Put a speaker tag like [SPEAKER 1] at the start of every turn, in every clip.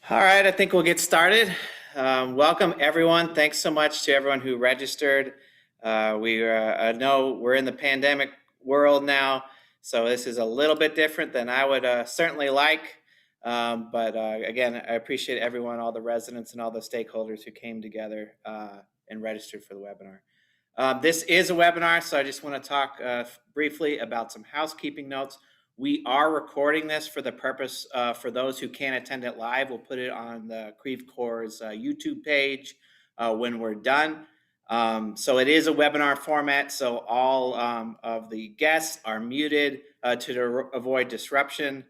[SPEAKER 1] All right, I think we'll get started. Welcome, everyone. Thanks so much to everyone who registered. I know we're in the pandemic world now, so this is a little bit different than I would certainly like. But again, I appreciate everyone, all the residents and all the stakeholders who came together and registered for the webinar. This is a webinar, so I just want to talk briefly about some housekeeping notes. We are recording this for the purpose for those who can't attend it live. We'll put it on the Creve Coeur's YouTube page when we're done. So it is a webinar format, so all of the guests are muted to avoid disruption.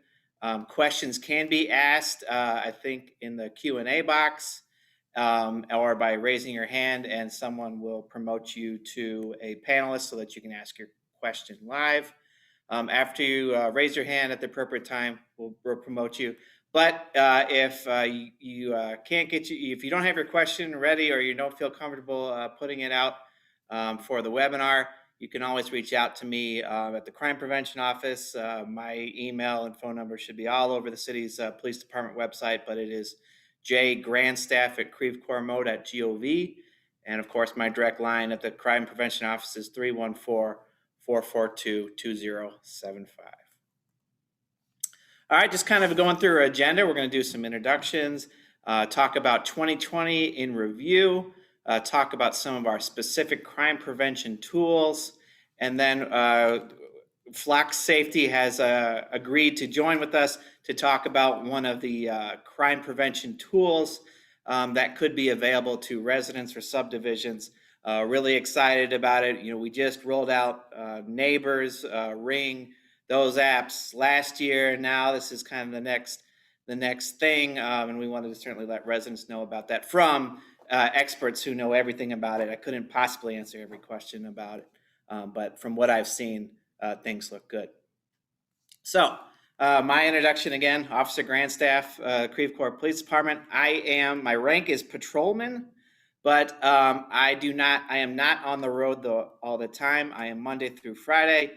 [SPEAKER 1] Questions can be asked, I think, in the Q&A box or by raising your hand, and someone will promote you to a panelist so that you can ask your question live. After you raise your hand at the appropriate time, we'll promote you. But if you can't get if you don't have your question ready or you don't feel comfortable putting it out for the webinar, you can always reach out to me at the Crime Prevention Office. My email and phone number should be all over the city's police department website, but it is jgrandstaff@crevecoeurmode.gov. And of course, my direct line at the Crime Prevention Office is 314-442-2075. All right, just kind of going through our agenda. We're going to do some introductions, talk about 2020 in review, talk about some of our specific crime prevention tools, and then Flock Safety has agreed to join with us to talk about one of the crime prevention tools that could be available to residents or subdivisions. Really excited about it. You know, we just rolled out Neighbors, Ring, those apps last year. Now this is kind of the next thing, and we wanted to certainly let residents know about that from experts who know everything about it. I couldn't possibly answer every question about it, but from what I've seen, things look good. So my introduction again, Officer Grandstaff, Creve Coeur Police Department. My rank is patrolman, but I am not on the road all the time. I am Monday through Friday,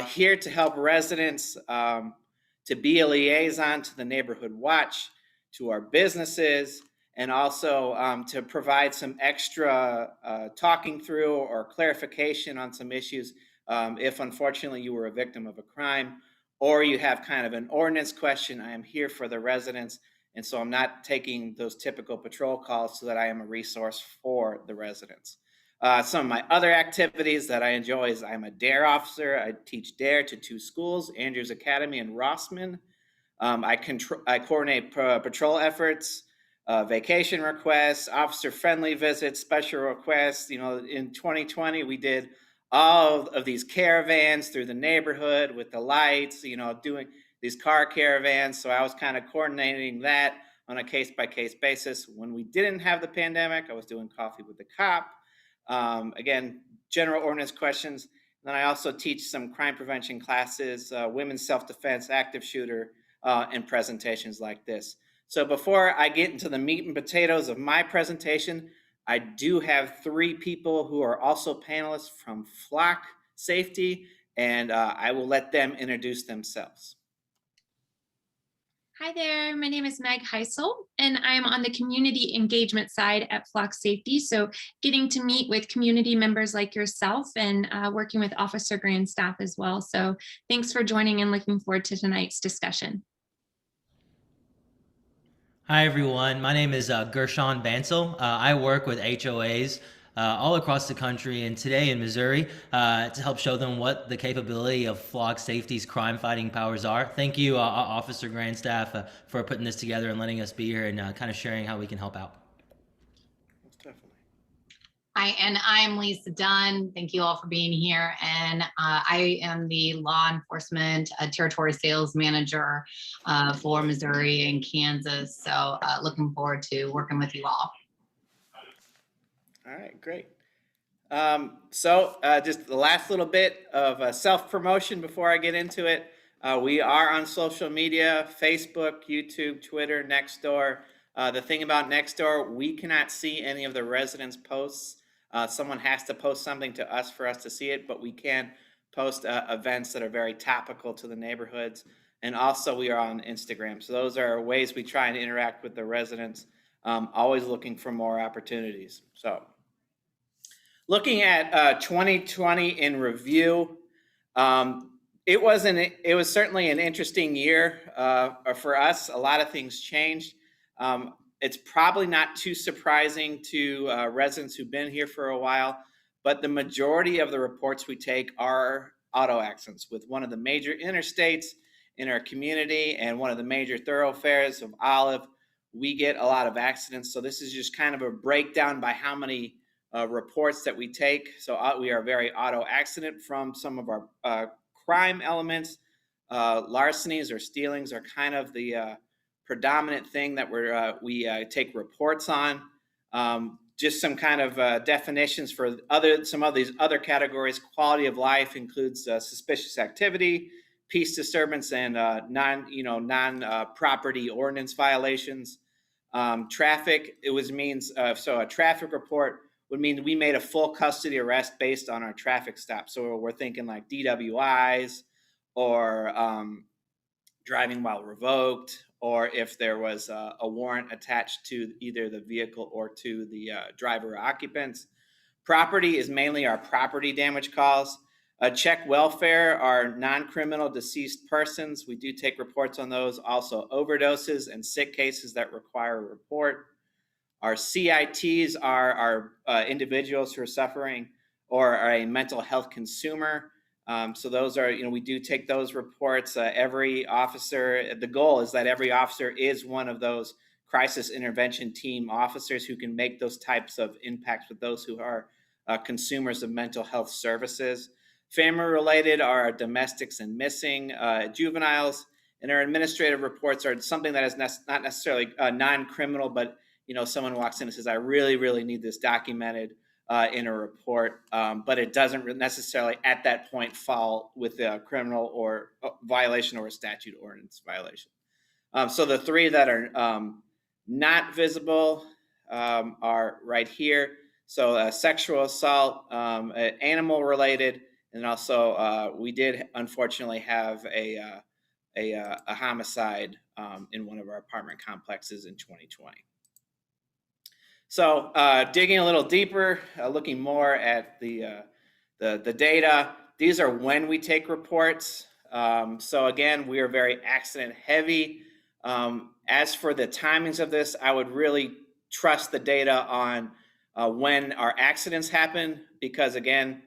[SPEAKER 1] here to help residents, to be a liaison to the Neighborhood Watch, to our businesses, and also to provide some extra talking through or clarification on some issues if unfortunately you were a victim of a crime or you have kind of an ordinance question. I am here for the residents, and so I'm not taking those typical patrol calls, so that I am a resource for the residents. Some of my other activities that I enjoy is I'm a DARE officer. I teach DARE to 2 schools, Andrews Academy and Rossman. I coordinate patrol efforts, vacation requests, officer-friendly visits, special requests. You know, in 2020, we did all of these caravans through the neighborhood with the lights, you know, doing these car caravans. So I was kind of coordinating that on a case-by-case basis. When we didn't have the pandemic, I was doing coffee with the cop. Again, general ordinance questions. And then I also teach some crime prevention classes, women's self-defense, active shooter, and presentations like this. So before I get into the meat and potatoes of my presentation, I do have 3 people who are also panelists from Flock Safety, and I will let them introduce themselves.
[SPEAKER 2] Hi there, my name is Meg Heisel, and I'm on the community engagement side at Flock Safety. So getting to meet with community members like yourself and working with Officer Grandstaff as well. So thanks for joining and looking forward to tonight's discussion.
[SPEAKER 3] Hi everyone, my name is Gershon Bansel. I work with HOAs all across the country and today in Missouri to help show them what the capability of Flock Safety's crime fighting powers are. Thank you, Officer Grandstaff, for putting this together and letting us be here and kind of sharing how we can help out.
[SPEAKER 4] Hi, and I'm Lisa Dunn. Thank you all for being here. And I am the law enforcement territory sales manager for Missouri and Kansas. So looking forward to working with you all.
[SPEAKER 1] All right, great. So just the last little bit of self-promotion before I get into it. We are on social media, Facebook, YouTube, Twitter, Nextdoor. The thing about Nextdoor, we cannot see any of the residents' posts. Someone has to post something to us for us to see it, but we can post events that are very topical to the neighborhoods. and also we are on Instagram. So those are ways we try and interact with the residents, always looking for more opportunities. So looking at 2020 in review, it was certainly an interesting year for us. A lot of things changed. It's probably not too surprising to residents who've been here for a while, but the majority of the reports we take are auto accidents with one of the major interstates in our community and one of the major thoroughfares of Olive. We get a lot of accidents. So this is just kind of a breakdown by how many reports that we take. So we are very auto accident from some of our crime elements. Larcenies or stealings are kind of the predominant thing that we take reports on. Just some kind of definitions for some of these other categories. Quality of life includes suspicious activity, peace disturbance, and non-property ordinance violations. Traffic, so a traffic report would mean we made a full custody arrest based on our traffic stop. So we're thinking like DWIs or driving while revoked, or if there was a warrant attached to either the vehicle or to the driver or occupants. Property is mainly our property damage calls. Check welfare are non-criminal deceased persons. We do take reports on those. Also overdoses and sick cases that require a report. Our CITs are individuals who are suffering or are a mental health consumer. So those are, we do take those reports. Every officer, the goal is that every officer is one of those crisis intervention team officers who can make those types of impacts with those who are consumers of mental health services. Family related are domestics and missing, juveniles, and our administrative reports are something that is not necessarily non-criminal, but someone walks in and says, I really, really need this documented in a report, but it doesn't necessarily at that point fall with a criminal or violation or a statute ordinance violation. So the three that are not visible are right here. So sexual assault, animal related, and also we did unfortunately have a homicide in one of our apartment complexes in 2020. So digging a little deeper, looking more at the data, these are when we take reports. So again, we are very accident heavy. As for the timings of this, I would really trust the data on when our accidents happen, because again,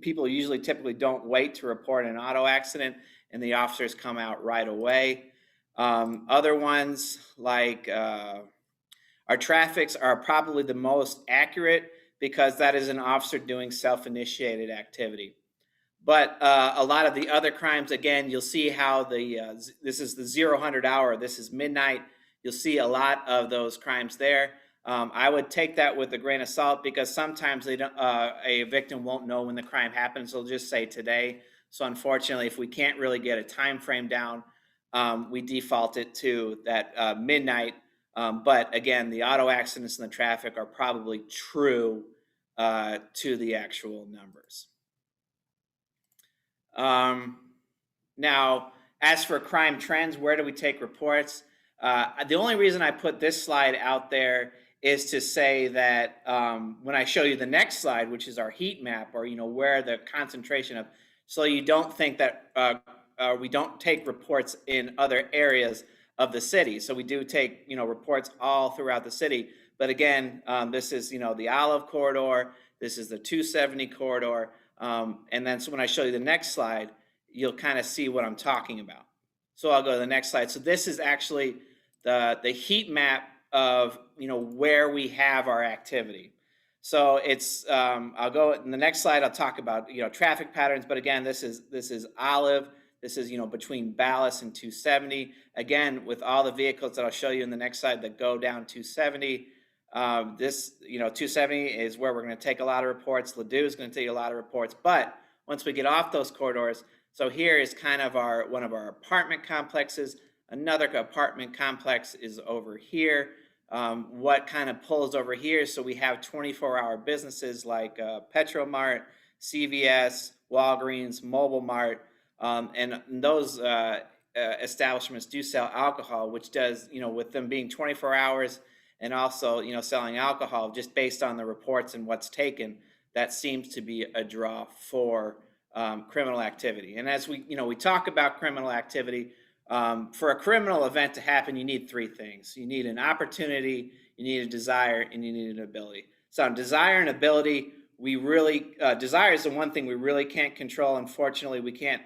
[SPEAKER 1] people typically don't wait to report an auto accident and the officers come out right away. Other ones like our traffics are probably the most accurate because that is an officer doing self-initiated activity. But a lot of the other crimes, again, you'll see how this is the 0-100 hour, this is midnight. You'll see a lot of those crimes there. I would take that with a grain of salt because sometimes a victim won't know when the crime happens. They'll just say today. So unfortunately, if we can't really get a time frame down, we default it to that midnight. But again, the auto accidents and the traffic are probably true to the actual numbers. Now, as for crime trends, where do we take reports? The only reason I put this slide out there is to say that when I show you the next slide, which is our heat map, or where the concentration of, so you don't think that we don't take reports in other areas of the city. So we do take reports all throughout the city. But again, this is the Olive corridor. This is the 270 corridor. And then so when I show you the next slide, you'll kind of see what I'm talking about. So I'll go to the next slide. So this is actually the heat map of where we have our activity. So it's I'll go in the next slide. I'll talk about traffic patterns. But again, this is Olive. This is between Ballas and 270. Again, with all the vehicles that I'll show you in the next slide that go down 270. This 270 is where we're going to take a lot of reports. Ladue is going to take a lot of reports. But once we get off those corridors, so here is kind of one of our apartment complexes. Another apartment complex is over here. What kind of pulls over here? So we have 24-hour businesses like Petromart, CVS, Walgreens, Mobile Mart, and those establishments do sell alcohol, which does, with them being 24 hours and also, selling alcohol just based on the reports and what's taken, that seems to be a draw for criminal activity. And as we talk about criminal activity, for a criminal event to happen, you need three things. You need an opportunity, you need a desire, and you need an ability. So desire and ability, desire is the one thing we really can't control. Unfortunately, we can't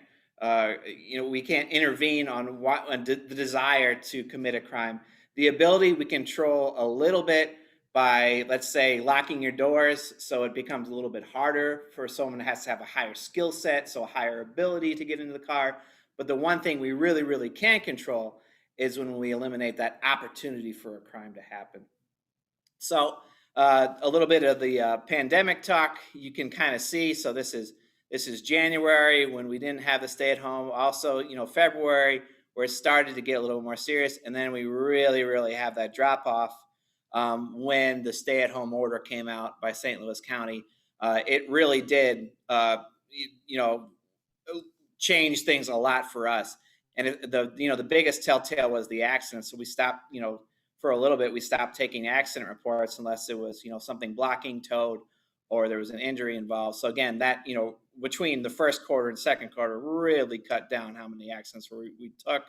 [SPEAKER 1] intervene on the desire to commit a crime. The ability we control a little bit by, let's say, locking your doors, so it becomes a little bit harder for someone who has to have a higher skill set, so a higher ability to get into the car. But the one thing we really, really can't control is when we eliminate that opportunity for a crime to happen. So a little bit of the pandemic talk you can kind of see. So this is January when we didn't have the stay at home. Also, February where it started to get a little more serious, and then we really, really have that drop off when the stay at home order came out by St. Louis County. It really did, change things a lot for us. And the biggest telltale was the accident. So we stopped, for a little bit, we stopped taking accident reports unless it was, something blocking, towed, or there was an injury involved. So again, that, between the first quarter and second quarter really cut down how many accidents we took.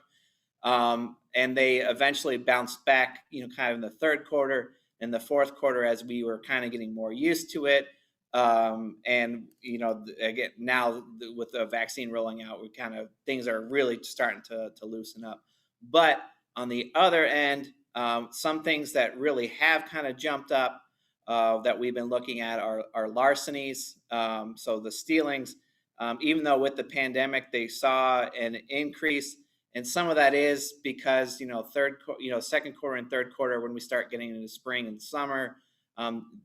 [SPEAKER 1] And they eventually bounced back, kind of in the third quarter and the fourth quarter as we were kind of getting more used to it. And, again, now with the vaccine rolling out, things are really starting to loosen up. But on the other end, some things that really have kind of jumped up that we've been looking at are larcenies. So the stealings, even though with the pandemic, they saw an increase. And some of that is because, second quarter and third quarter, when we start getting into spring and summer,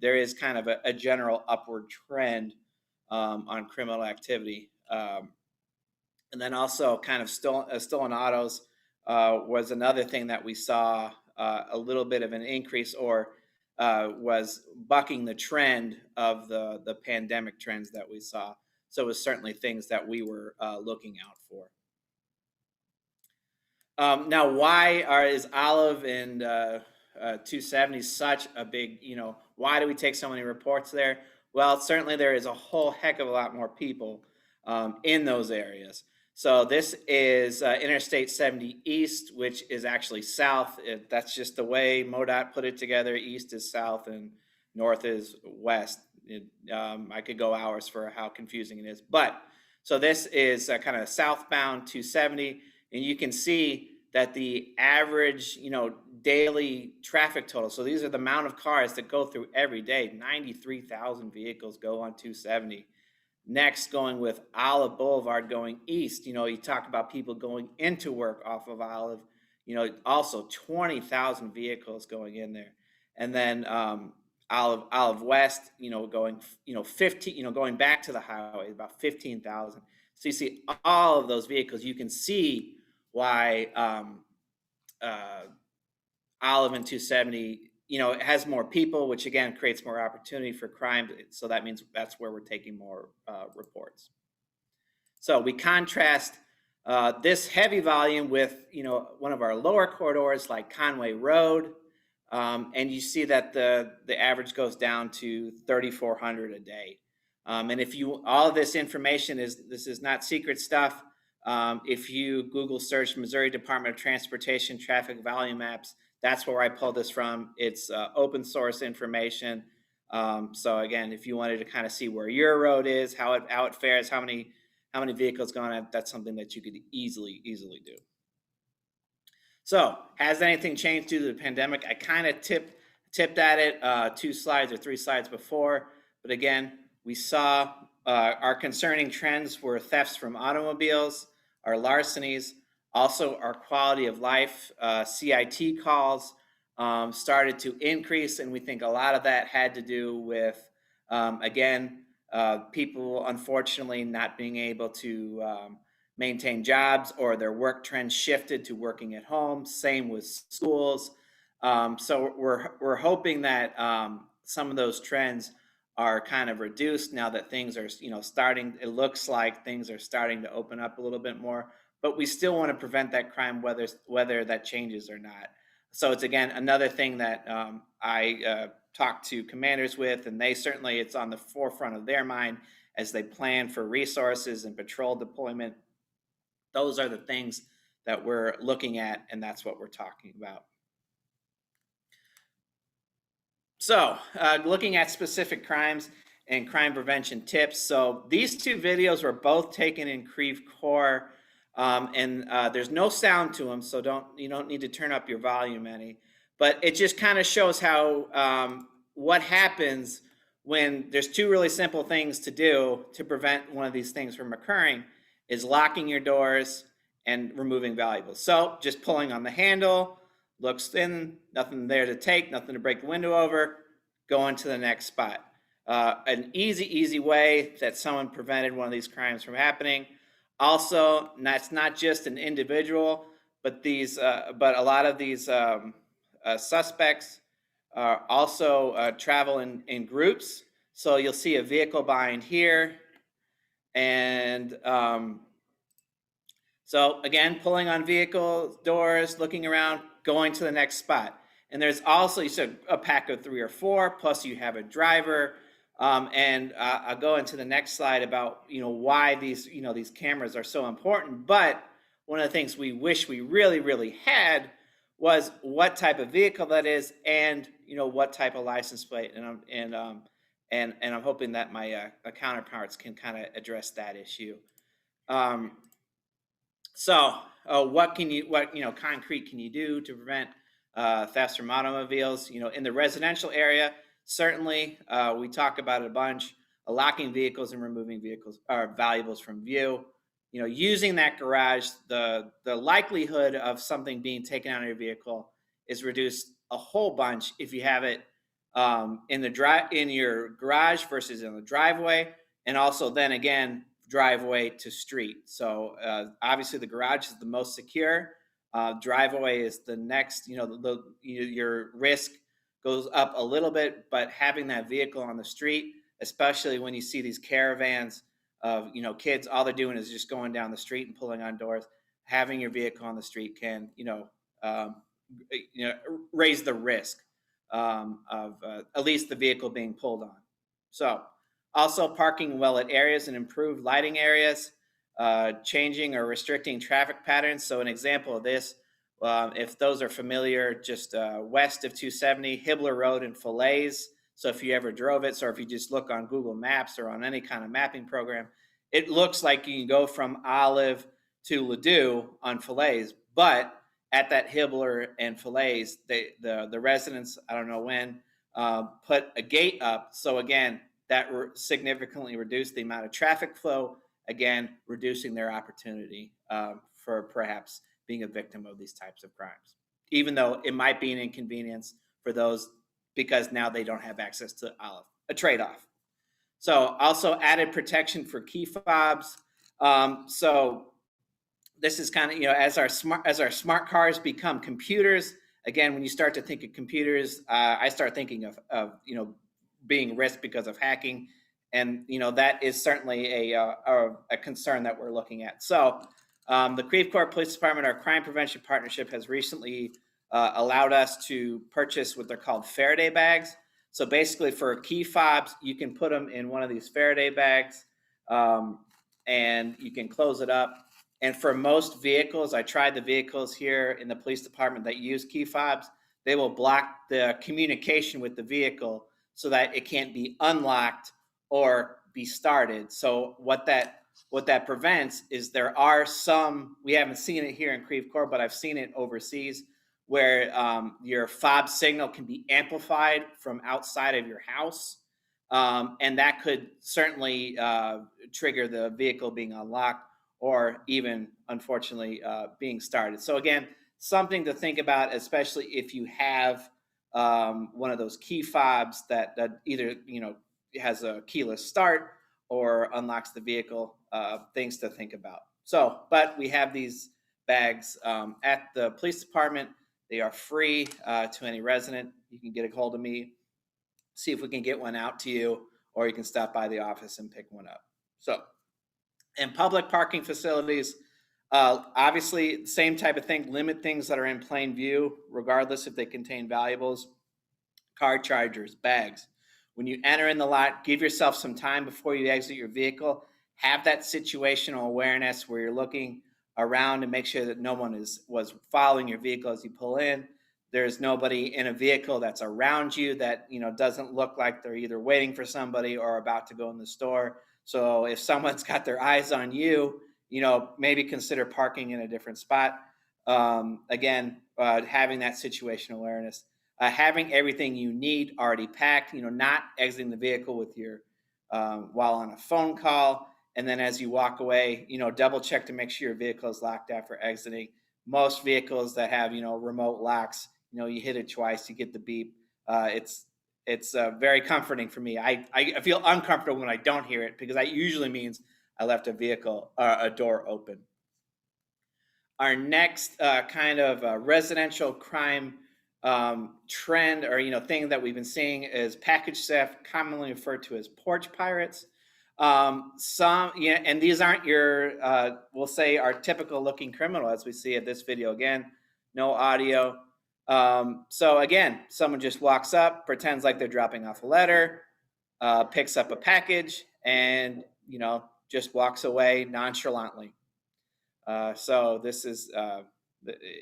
[SPEAKER 1] there is kind of a general upward trend on criminal activity. And then also kind of stolen autos was another thing that we saw a little bit of an increase, or was bucking the trend of the pandemic trends that we saw. So it was certainly things that we were looking out for. Now, why is Olive and 270 such a big, why do we take so many reports there? Well, certainly there is a whole heck of a lot more people in those areas. So this is Interstate 70 East, which is actually south. That's just the way MoDOT put it together. East is south and north is west. I could go hours for how confusing it is. But so this is kind of southbound 270. And you can see that the average, daily traffic total. So these are the amount of cars that go through every day. 93,000 vehicles go on 270. Next, going with Olive Boulevard going east. You talk about people going into work off of Olive. Also 20,000 vehicles going in there. And then Olive West, going, 15, going back to the highway, about 15,000. So you see all of those vehicles. You can see why Olive and 270, it has more people, which again creates more opportunity for crime. So that means that's where we're taking more reports. So we contrast this heavy volume with, one of our lower corridors like Conway Road, and you see that the average goes down to 3,400 a day. And if all of this information this is not secret stuff. If you Google search Missouri Department of Transportation traffic volume maps, that's where I pulled this from. It's open source information. So again, if you wanted to kind of see where your road is, how it fares, how many vehicles going on, that's something that you could easily do. So has anything changed due to the pandemic? I kind of tipped at it 2 slides or 3 slides before, but again, we saw our concerning trends were thefts from automobiles, our larcenies, also our quality of life, CIT calls started to increase. And we think a lot of that had to do with, people unfortunately not being able to maintain jobs, or their work trends shifted to working at home. Same with schools. So we're hoping that some of those trends are kind of reduced now that things are, starting. It looks like things are starting to open up a little bit more. but we still want to prevent that crime, whether that changes or not. So it's, again, another thing that I talk to commanders with, and they certainly, it's on the forefront of their mind as they plan for resources and patrol deployment. Those are the things that we're looking at, and that's what we're talking about. So looking at specific crimes and crime prevention tips. So these two videos were both taken in Creve Coeur, and there's no sound to them, so you don't need to turn up your volume any. But it just kind of shows how what happens when there's two really simple things to do to prevent one of these things from occurring is locking your doors and removing valuables. So just pulling on the handle, looks in, nothing there to take, nothing to break the window over, going to the next spot. An easy way that someone prevented one of these crimes from happening. Also, that's not just an individual, but a lot of these suspects also travel in groups. So you'll see a vehicle behind here, and so again, pulling on vehicle doors, looking around, going to the next spot. And there's also, you said, a pack of 3 or 4, plus you have a driver. And I'll go into the next slide about, why these cameras are so important. But one of the things we wish we really had was what type of vehicle that is, and what type of license plate. And I'm hoping that my counterparts can kind of address that issue. So what concrete can you do to prevent thefts from automobiles? In the residential area, certainly we talk about it a bunch, locking vehicles and removing valuables from view. Using that garage, the likelihood of something being taken out of your vehicle is reduced a whole bunch if you have it in your garage versus in the driveway, and also then again driveway to street. So obviously the garage is the most secure. Driveway is the next. Your risk goes up a little bit, but having that vehicle on the street, especially when you see these caravans of kids, all they're doing is just going down the street and pulling on doors. Having your vehicle on the street can raise the risk of at least the vehicle being pulled on. So also parking well at areas and improved lighting areas, changing or restricting traffic patterns. So an example of this, if those are familiar, just west of 270, Hibbler Road in Falaise. So if you ever drove it, or if you just look on Google Maps or on any kind of mapping program, it looks like you can go from Olive to Ladue on Falaise. But at that Hibbler and Falaise, the residents, I don't know when, put a gate up. So again, that significantly reduced the amount of traffic flow, again, reducing their opportunity for perhaps being a victim of these types of crimes, even though it might be an inconvenience for those because now they don't have access to Olive, a trade-off. So also added protection for key fobs. So this is kind of, as our smart cars become computers, again, when you start to think of computers, I start thinking of being risked because of hacking. And, that is certainly a concern that we're looking at. So the Creve Coeur Police Department, our crime prevention partnership, has recently allowed us to purchase what they're called Faraday bags. So basically for key fobs, you can put them in one of these Faraday bags and you can close it up. And for most vehicles, I tried the vehicles here in the police department that use key fobs, they will block the communication with the vehicle so that it can't be unlocked or be started. So what that prevents is there are some, we haven't seen it here in Creve Coeur, but I've seen it overseas, where your fob signal can be amplified from outside of your house. And that could certainly trigger the vehicle being unlocked or even, unfortunately, being started. So again, something to think about, especially if you have one of those key fobs that either has a keyless start or unlocks the vehicle. Things to think about. So, but we have these bags at the police department. They are free to any resident. You can get a hold of me, see if we can get one out to you, or you can stop by the office and pick one up. So, in public parking facilities, Obviously, same type of thing, limit things that are in plain view, regardless if they contain valuables, car chargers, bags. When you enter in the lot, give yourself some time before you exit your vehicle. Have that situational awareness where you're looking around and make sure that no one was following your vehicle as you pull in. There's nobody in a vehicle that's around you that doesn't look like they're either waiting for somebody or about to go in the store. So if someone's got their eyes on you, maybe consider parking in a different spot. Again, having that situational awareness. Having everything you need already packed, not exiting the vehicle with your while on a phone call. And then as you walk away, double check to make sure your vehicle is locked after exiting. Most vehicles that have, remote locks, you hit it twice, you get the beep. It's very comforting for me. I feel uncomfortable when I don't hear it because that usually means I left a door open. Our next kind of residential crime trend or thing that we've been seeing is package theft, commonly referred to as porch pirates. And these aren't your we'll say our typical looking criminal as we see at this video. Again, no audio. So again, someone just walks up, pretends like they're dropping off a letter, picks up a package, and just walks away nonchalantly. So this is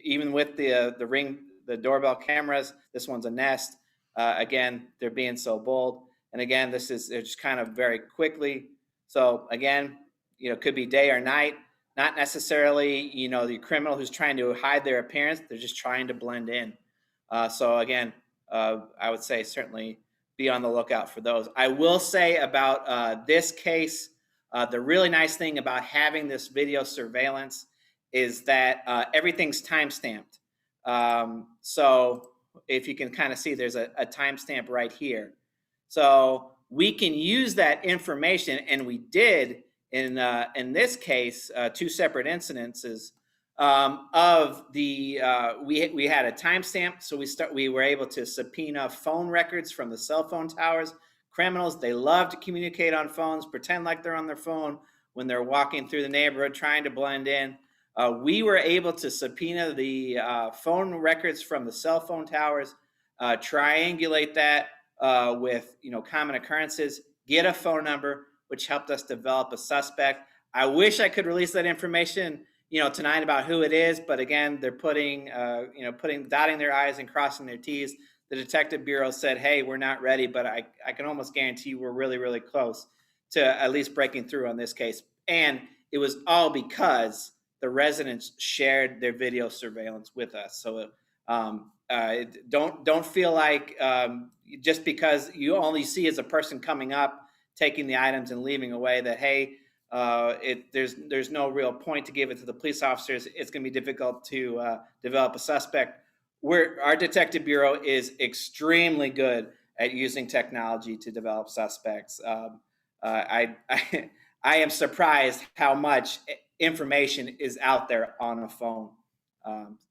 [SPEAKER 1] even with the doorbell cameras, this one's a Nest. Again, they're being so bold. And again, they're just kind of very quickly. So again, it could be day or night, not necessarily, the criminal who's trying to hide their appearance. They're just trying to blend in. So again, I would say certainly be on the lookout for those. I will say about this case, the really nice thing about having this video surveillance is that everything's time-stamped. So if you can kind of see, there's a timestamp right here. So we can use that information, and we did in this case, two separate incidences of the we had a timestamp. So we were able to subpoena phone records from the cell phone towers. Criminals, they love to communicate on phones, pretend like they're on their phone when they're walking through the neighborhood trying to blend in. We were able to subpoena the phone records from the cell phone towers, triangulate that with common occurrences, get a phone number, which helped us develop a suspect. I wish I could release that information tonight about who it is, but again, they're dotting their I's and crossing their T's. The Detective Bureau said, hey, we're not ready, but I can almost guarantee you we're really, really close to at least breaking through on this case. And it was all because the residents shared their video surveillance with us. So don't feel like just because you only see as a person coming up, taking the items and leaving away that, hey, there's no real point to give it to the police officers. It's going to be difficult to develop a suspect. Our Detective Bureau is extremely good at using technology to develop suspects. I am surprised how much information is out there on a phone,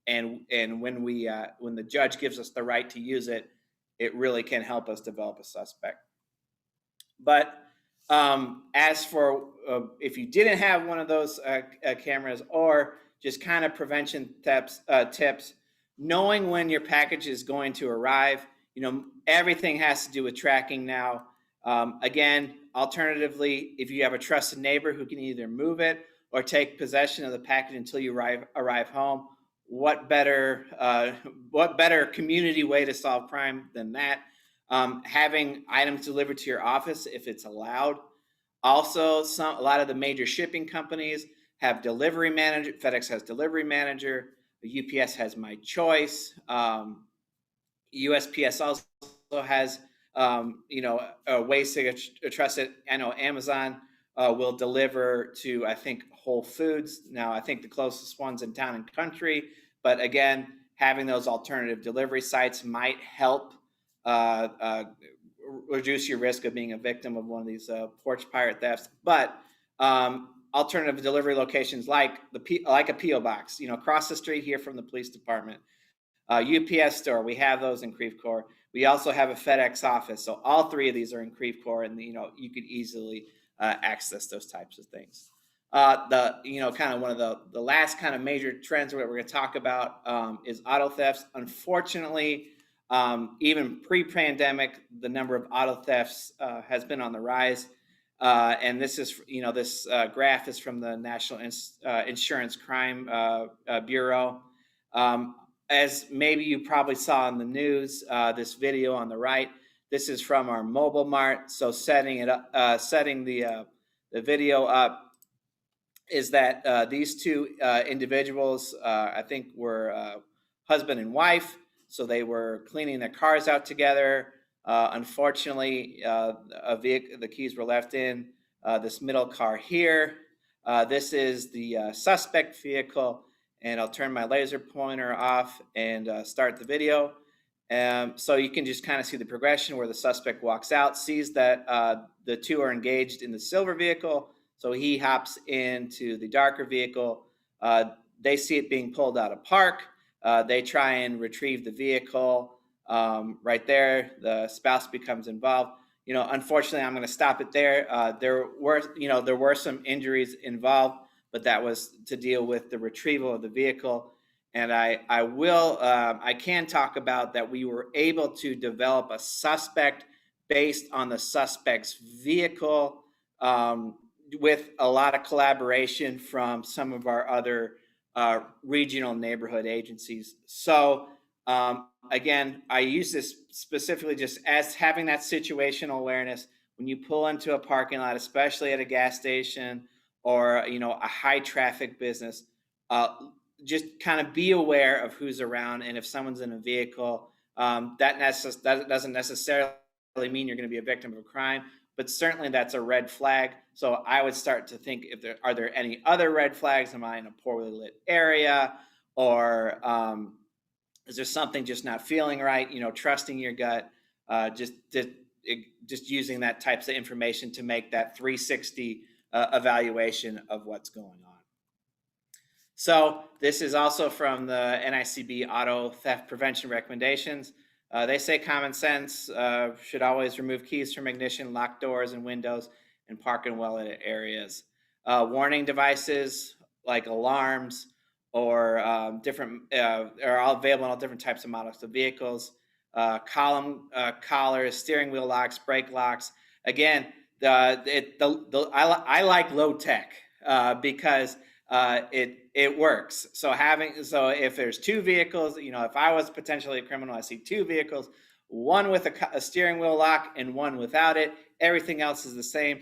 [SPEAKER 1] and when the judge gives us the right to use it, it really can help us develop a suspect. But as for if you didn't have one of those cameras, or just kind of prevention tips, knowing when your package is going to arrive, everything has to do with tracking now. Again, alternatively, if you have a trusted neighbor who can either move it or take possession of the package until you arrive home, what better community way to solve crime than that? Having items delivered to your office if it's allowed. Also, a lot of the major shipping companies have delivery manager. FedEx has delivery manager. UPS has My Choice. USPS also has ways to trust it. I know Amazon will deliver to, I think, Whole Foods. Now, I think the closest one's in Town and Country. But again, having those alternative delivery sites might help reduce your risk of being a victim of one of these porch pirate thefts. But alternative delivery locations like a P.O. box, across the street here from the police department, UPS store, we have those in Creve Coeur. We also have a FedEx office. So all three of these are in Creve Coeur, and you could easily access those types of things. Kind of one of the last kind of major trends that we're going to talk about is auto thefts. Unfortunately, even pre-pandemic, the number of auto thefts has been on the rise. And this is, this graph is from the National Insurance Crime Bureau. As maybe you probably saw in the news, this video on the right, this is from our mobile mart. So setting the video up is that these two individuals, I think, were husband and wife. So they were cleaning their cars out together. Unfortunately, the keys were left in this middle car here. This is the suspect vehicle, and I'll turn my laser pointer off and start the video. So you can just kind of see the progression where the suspect walks out, sees that the two are engaged in the silver vehicle. So he hops into the darker vehicle. They see it being pulled out of park. They try and retrieve the vehicle. Right there, the spouse becomes involved. Unfortunately, I'm going to stop it there. There were some injuries involved, but that was to deal with the retrieval of the vehicle. And I can talk about that we were able to develop a suspect based on the suspect's vehicle, with a lot of collaboration from some of our other regional neighborhood agencies. So again, I use this specifically just as having that situational awareness. When you pull into a parking lot, especially at a gas station or a high traffic business, just kind of be aware of who's around, and if someone's in a vehicle, that doesn't necessarily mean you're going to be a victim of a crime, but certainly that's a red flag. So I would start to think, are there any other red flags? Am I in a poorly lit area, or is there something just not feeling right? Trusting your gut, just using that types of information to make that 360 evaluation of what's going on. So this is also from the NICB Auto Theft Prevention Recommendations. They say common sense should always remove keys from ignition, lock doors and windows, and park in well-lit areas. Warning devices like alarms or different are all available on all different types of models of vehicles. Column collars, steering wheel locks, brake locks. Again, I like low tech because it works. So if there's two vehicles, if I was potentially a criminal, I see two vehicles, one with a steering wheel lock and one without it. Everything else is the same.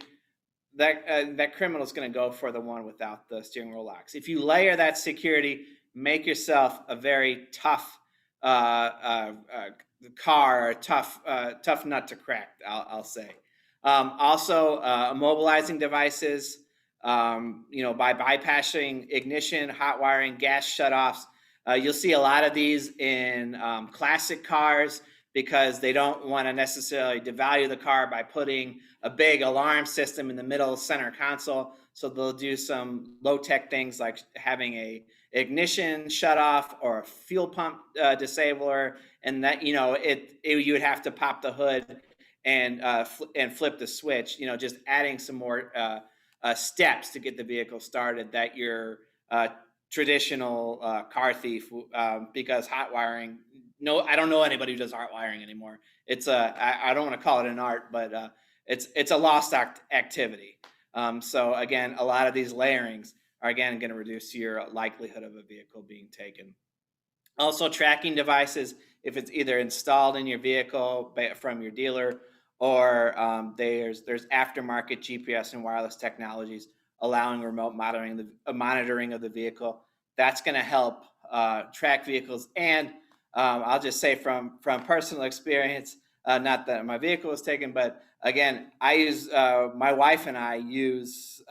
[SPEAKER 1] That criminal is going to go for the one without the steering wheel locks. If you layer that security, make yourself a very tough car, a tough nut to crack, I'll say. Also, immobilizing devices. By bypassing ignition, hot wiring, gas shutoffs. You'll see a lot of these in classic cars because they don't want to necessarily devalue the car by putting a big alarm system in the middle center console. So they'll do some low-tech things like having a ignition shutoff or a fuel pump disabler, and that you would have to pop the hood and flip the switch. Just adding some more steps to get the vehicle started that your traditional car thief, because hot wiring, I don't know anybody who does hot wiring anymore. I don't want to call it an art, but it's a lost activity. So again, a lot of these layerings are again going to reduce your likelihood of a vehicle being taken. Also, tracking devices, if it's either installed in your vehicle from your dealer, or there's aftermarket GPS and wireless technologies allowing remote monitoring of the vehicle. That's going to help track vehicles. And I'll just say from personal experience, not that my vehicle was taken, but again, my wife and I use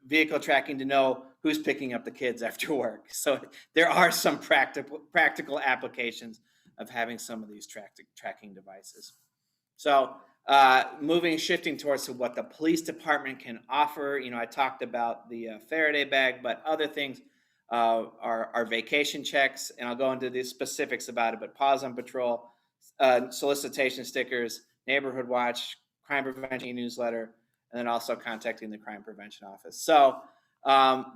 [SPEAKER 1] vehicle tracking to know who's picking up the kids after work. So there are some practical applications of having some of these tracking devices. So shifting towards what the police department can offer. I talked about the Faraday bag, but other things are vacation checks, and I'll go into the specifics about it, but pause on patrol, solicitation stickers, neighborhood watch, crime prevention newsletter, and then also contacting the crime prevention office. So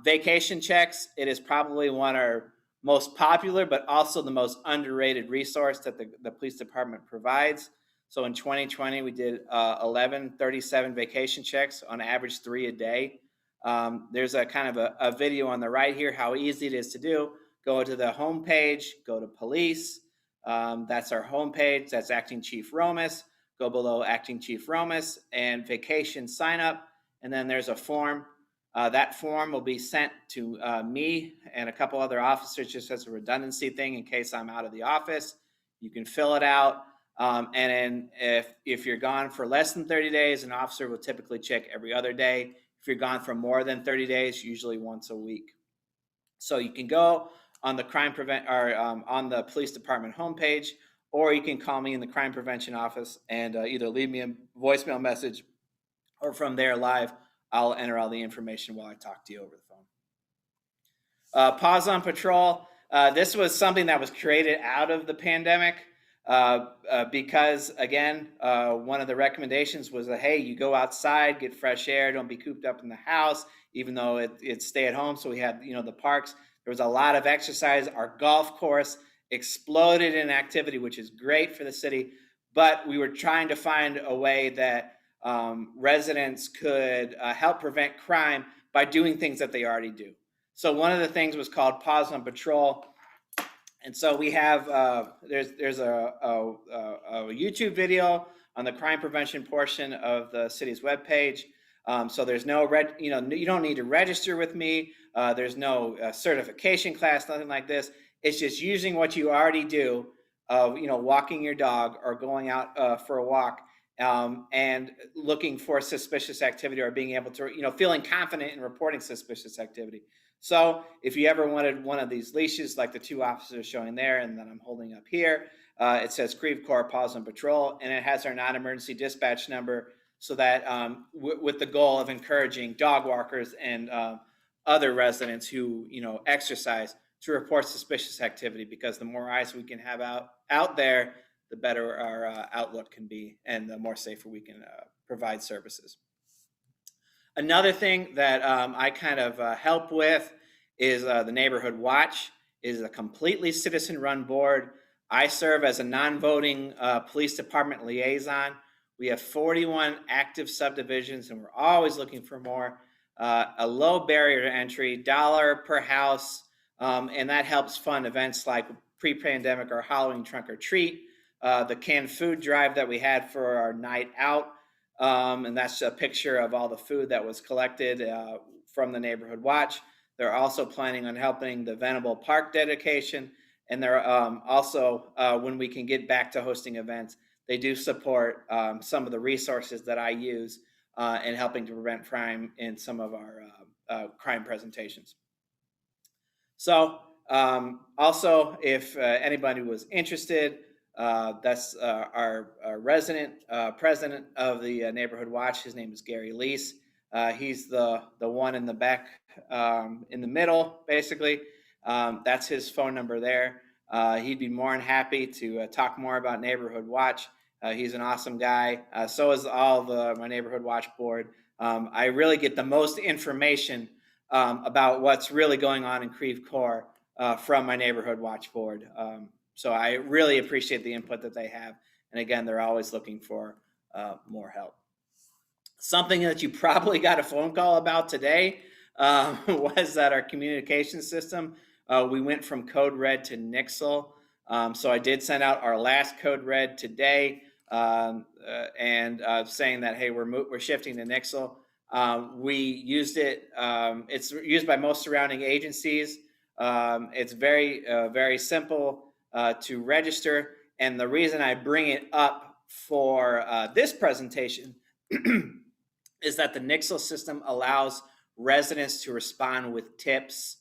[SPEAKER 1] vacation checks, it is probably one of our most popular, but also the most underrated resource that the police department provides. So in 2020, we did 1137 vacation checks, on average 3 a day. There's a kind of a video on the right here, how easy it is to do. Go to the homepage, go to police. That's our homepage. That's Acting Chief Romas. Go below Acting Chief Romas and vacation sign up. And then there's a form. That form will be sent to me and a couple other officers just as a redundancy thing in case I'm out of the office. You can fill it out. And then if you're gone for less than 30 days, an officer will typically check every other day. If you're gone for more than 30 days, usually once a week. So you can go on the on the police department homepage, or you can call me in the crime prevention office and either leave me a voicemail message, or from there live, I'll enter all the information while I talk to you over the phone. Pause on patrol. This was something that was created out of the pandemic because, again, one of the recommendations was that, hey, you go outside, get fresh air, don't be cooped up in the house, even though it's stay at home. So we had, the parks. There was a lot of exercise. Our golf course exploded in activity, which is great for the city. But we were trying to find a way that residents could help prevent crime by doing things that they already do. So one of the things was called Pause on Patrol. And so we have, there's a YouTube video on the crime prevention portion of the city's webpage. So there's no, you don't need to register with me. There's no certification class, nothing like this. It's just using what you already do of, walking your dog or going out for a walk and looking for suspicious activity, or being able to, feeling confident in reporting suspicious activity. So if you ever wanted one of these leashes, like the 2 officers showing there and that I'm holding up here, it says Creve Coeur Pause on Patrol, and it has our non-emergency dispatch number, so that with the goal of encouraging dog walkers and other residents who, exercise, to report suspicious activity, because the more eyes we can have out there, the better our outlook can be, and the more safer we can provide services. Another thing that I kind of help with is the Neighborhood Watch. It is a completely citizen-run board. I serve as a non-voting police department liaison. We have 41 active subdivisions, and we're always looking for more. A low barrier to entry, $1 per house, and that helps fund events like pre-pandemic or Halloween trunk or treat, the canned food drive that we had for our night out. And that's a picture of all the food that was collected from the Neighborhood Watch. They're also planning on helping the Venable Park dedication. And they're also, when we can get back to hosting events, they do support some of the resources that I use in helping to prevent crime in some of our crime presentations. So also, if anybody was interested, that's our resident president of the Neighborhood Watch. His name is Gary Lease. He's the one in the back, in the middle, basically. That's his phone number there. He'd be more than happy to talk more about Neighborhood Watch. He's an awesome guy. So is all of my Neighborhood Watch board. I really get the most information about what's really going on in Creve Coeur from my Neighborhood Watch board. So I really appreciate the input that they have. And again, they're always looking for more help. Something that you probably got a phone call about today was that our communication system, we went from code red to Nixle. So I did send out our last code red today and saying that, hey, we're shifting to Nixle. We used it. It's used by most surrounding agencies. It's very simple to register. And the reason I bring it up for this presentation is that the Nixle system allows residents to respond with tips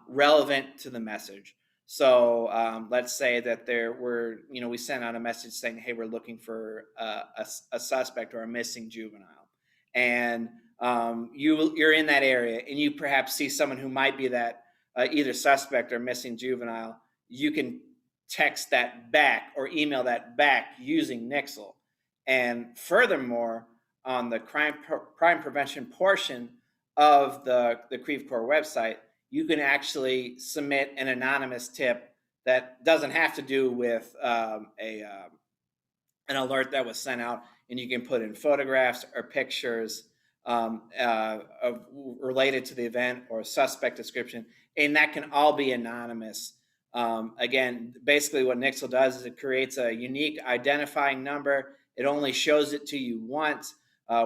[SPEAKER 1] relevant to the message. So let's say that we sent out a message saying, hey, we're looking for a suspect or a missing juvenile. And you're in that area and you perhaps see someone who might be that either suspect or missing juvenile. You can text that back or email that back using Nixle. And furthermore, on the crime prevention portion of the Creve Coeur website, you can actually submit an anonymous tip that doesn't have to do with an alert that was sent out, and you can put in photographs or pictures related to the event or a suspect description, and that can all be anonymous. Again, basically what Nixle does is it creates a unique identifying number. It only shows it to you once.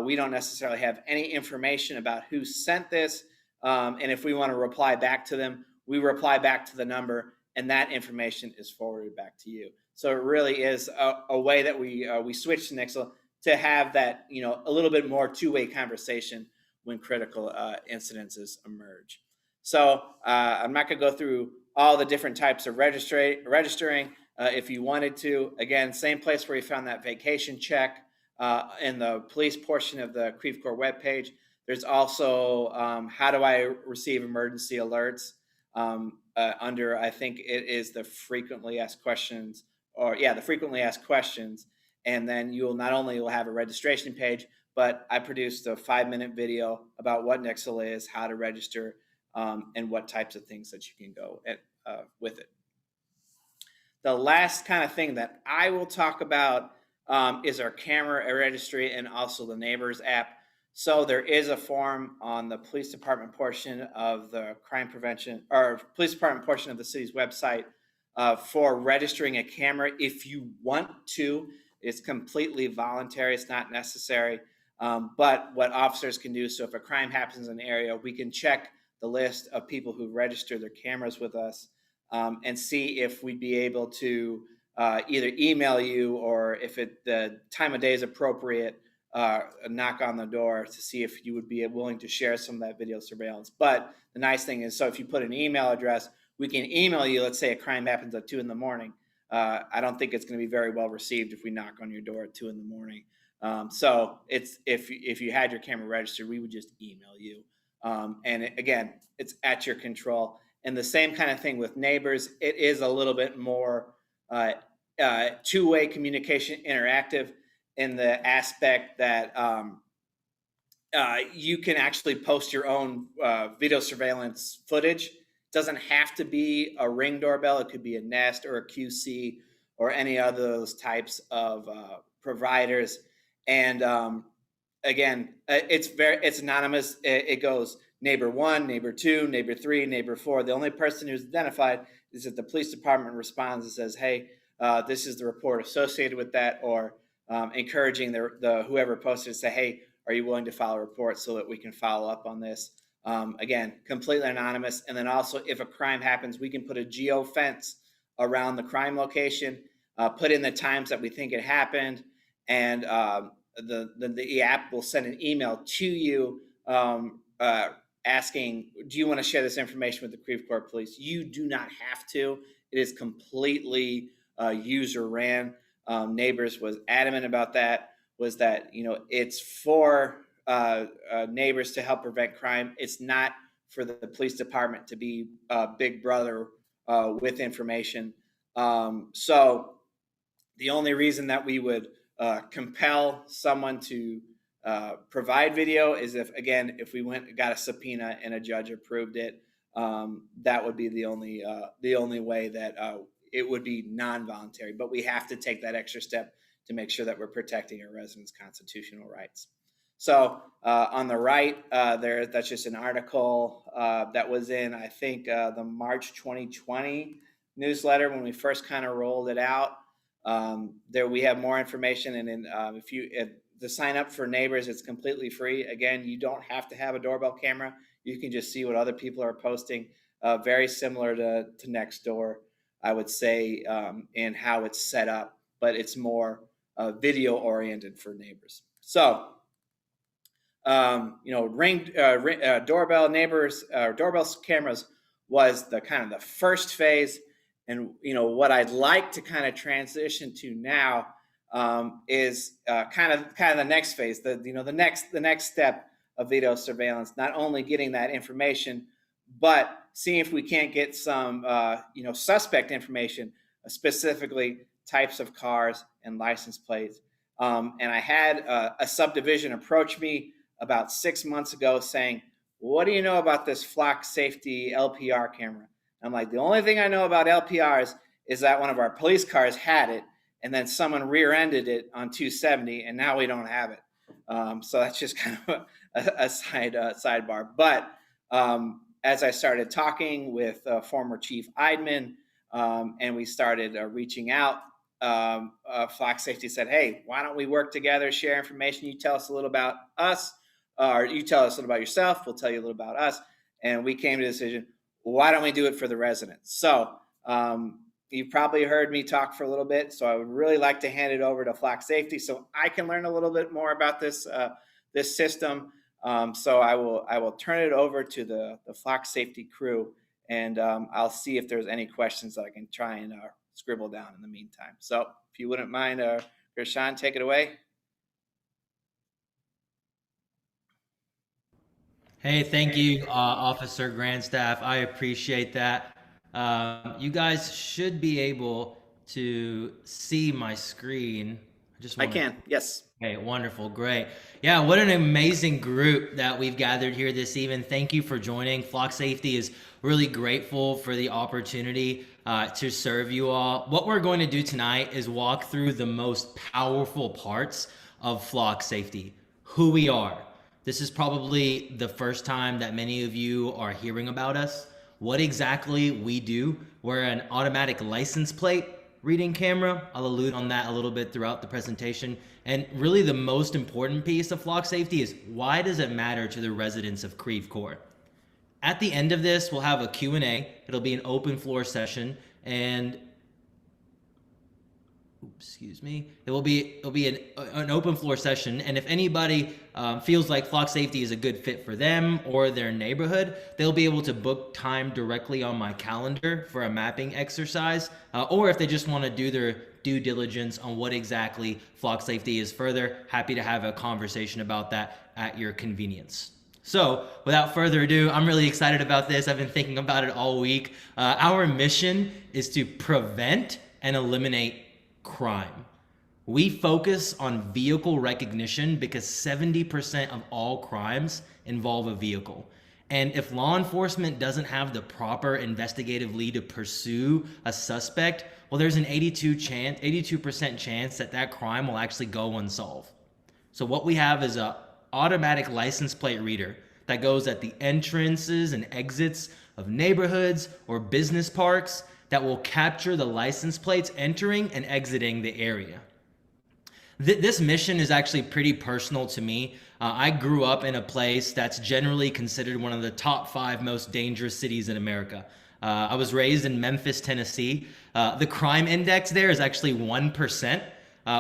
[SPEAKER 1] We don't necessarily have any information about who sent this. And if we want to reply back to them, we reply back to the number, and that information is forwarded back to you. So it really is a way that we switch to Nixle to have that, a little bit more two-way conversation when critical incidences emerge. So I'm not going to go through all the different types of registering. If you wanted to, again, same place where you found that vacation check in the police portion of the Creve Coeur webpage. There's also how do I receive emergency alerts under, I think it is the frequently asked questions, the frequently asked questions. And then you will not only will have a registration page, but I produced a 5-minute video about what Nixle is, how to register, and what types of things that you can go with it. The last kind of thing that I will talk about is our camera registry and also the Neighbors app. So there is a form on the police department portion of the crime prevention, or police department portion of the city's website for registering a camera if you want to. It's completely voluntary. It's not necessary. But what officers can do, so if a crime happens in an area, we can check the list of people who register their cameras with us and see if we'd be able to either email you, or if the time of day is appropriate, knock on the door to see if you would be willing to share some of that video surveillance. But the nice thing is, so if you put an email address, we can email you. Let's say a crime happens at 2 a.m. I don't think it's going to be very well received if we knock on your door at 2 a.m. So it's if you had your camera registered, we would just email you. And again, it's at your control. And the same kind of thing with Neighbors. It is a little bit more two-way communication, interactive, in the aspect that you can actually post your own video surveillance footage. It doesn't have to be a Ring doorbell. It could be a Nest or a QC or any of those types of providers. And again, it's anonymous. It goes neighbor 1, neighbor 2, neighbor 3, neighbor 4. The only person who's identified is that the police department responds and says, hey, this is the report associated with that, or encouraging the whoever posted to say, hey, are you willing to file a report so that we can follow up on this? Again, completely anonymous. And then also, if a crime happens, we can put a geo-fence around the crime location, put in the times that we think it happened, and the app will send an email to you asking, do you want to share this information with the Creve Coeur Police? You do not have to. It is completely user ran. Neighbors was adamant about that, was that, it's for neighbors to help prevent crime. It's not for the police department to be big brother with information. So the only reason that we would compel someone to provide video is if we went and got a subpoena and a judge approved it. That would be the only way that it would be non-voluntary, but we have to take that extra step to make sure that we're protecting our residents' constitutional rights. So on the right that's just an article that was in, I think, the March 2020 newsletter when we first kind of rolled it out. There we have more information, and then if to sign up for Neighbors, it's completely free. Again, you don't have to have a doorbell camera. You can just see what other people are posting. Very similar to Nextdoor, I would say, in how it's set up, but it's more video oriented for Neighbors. So, Ring doorbell Neighbors, doorbell cameras was the kind of the first phase. And, what I'd like to kind of transition to now is kind of the next phase, the next step of video surveillance, not only getting that information, but seeing if we can't get some, suspect information, specifically types of cars and license plates, And I had a subdivision approach me about 6 months ago saying, what do you know about this flock safety LPR camera? I'm like, the only thing I know about LPRs is that one of our police cars had it, and then someone rear-ended it on 270, and now we don't have it. So that's just kind of a sidebar. But as I started talking with former Chief Eidman, and we started reaching out, Flock Safety said, hey, why don't we work together, share information? You tell us a little about us, or you tell us a little about yourself. We'll tell you a little about us. And we came to the decision, why don't we do it for the residents? So you've probably heard me talk for a little bit. So I would really like to hand it over to Flock Safety so I can learn a little bit more about this system. So I will turn it over to the Flock Safety crew, and I'll see if there's any questions that I can try and scribble down in the meantime. So if you wouldn't mind, Gershon, take it away.
[SPEAKER 3] Hey, thank you, Officer Grandstaff. I appreciate that. You guys should be able to see my screen.
[SPEAKER 1] I can, yes.
[SPEAKER 3] Okay, wonderful, great. Yeah, what an amazing group that we've gathered here this evening. Thank you for joining. Flock Safety is really grateful for the opportunity to serve you all. What we're going to do tonight is walk through the most powerful parts of Flock Safety, who we are. This is probably the first time that many of you are hearing about us, what exactly we do. We're an automatic license plate reading camera. I'll allude on that a little bit throughout the presentation. And really the most important piece of Flock Safety is, why does it matter to the residents of Creve Coeur? At the end of this, we'll have a Q&A. It'll be an open floor session, and it will be an open floor session. And if anybody feels like Flock Safety is a good fit for them or their neighborhood, they'll be able to book time directly on my calendar for a mapping exercise. Or if they just want to do their due diligence on what exactly Flock Safety is further, happy to have a conversation about that at your convenience. So without further ado, I'm really excited about this. I've been thinking about it all week. Our mission is to prevent and eliminate crime. We focus on vehicle recognition because 70% of all crimes involve a vehicle. And if law enforcement doesn't have the proper investigative lead to pursue a suspect, well, there's an 82% chance that crime will actually go unsolved. So what we have is a automatic license plate reader that goes at the entrances and exits of neighborhoods or business parks that will capture the license plates entering and exiting the area. This mission is actually pretty personal to me. I grew up in a place that's generally considered one of the top 5 most dangerous cities in America. I was raised in Memphis, Tennessee. The crime index there is actually 1%,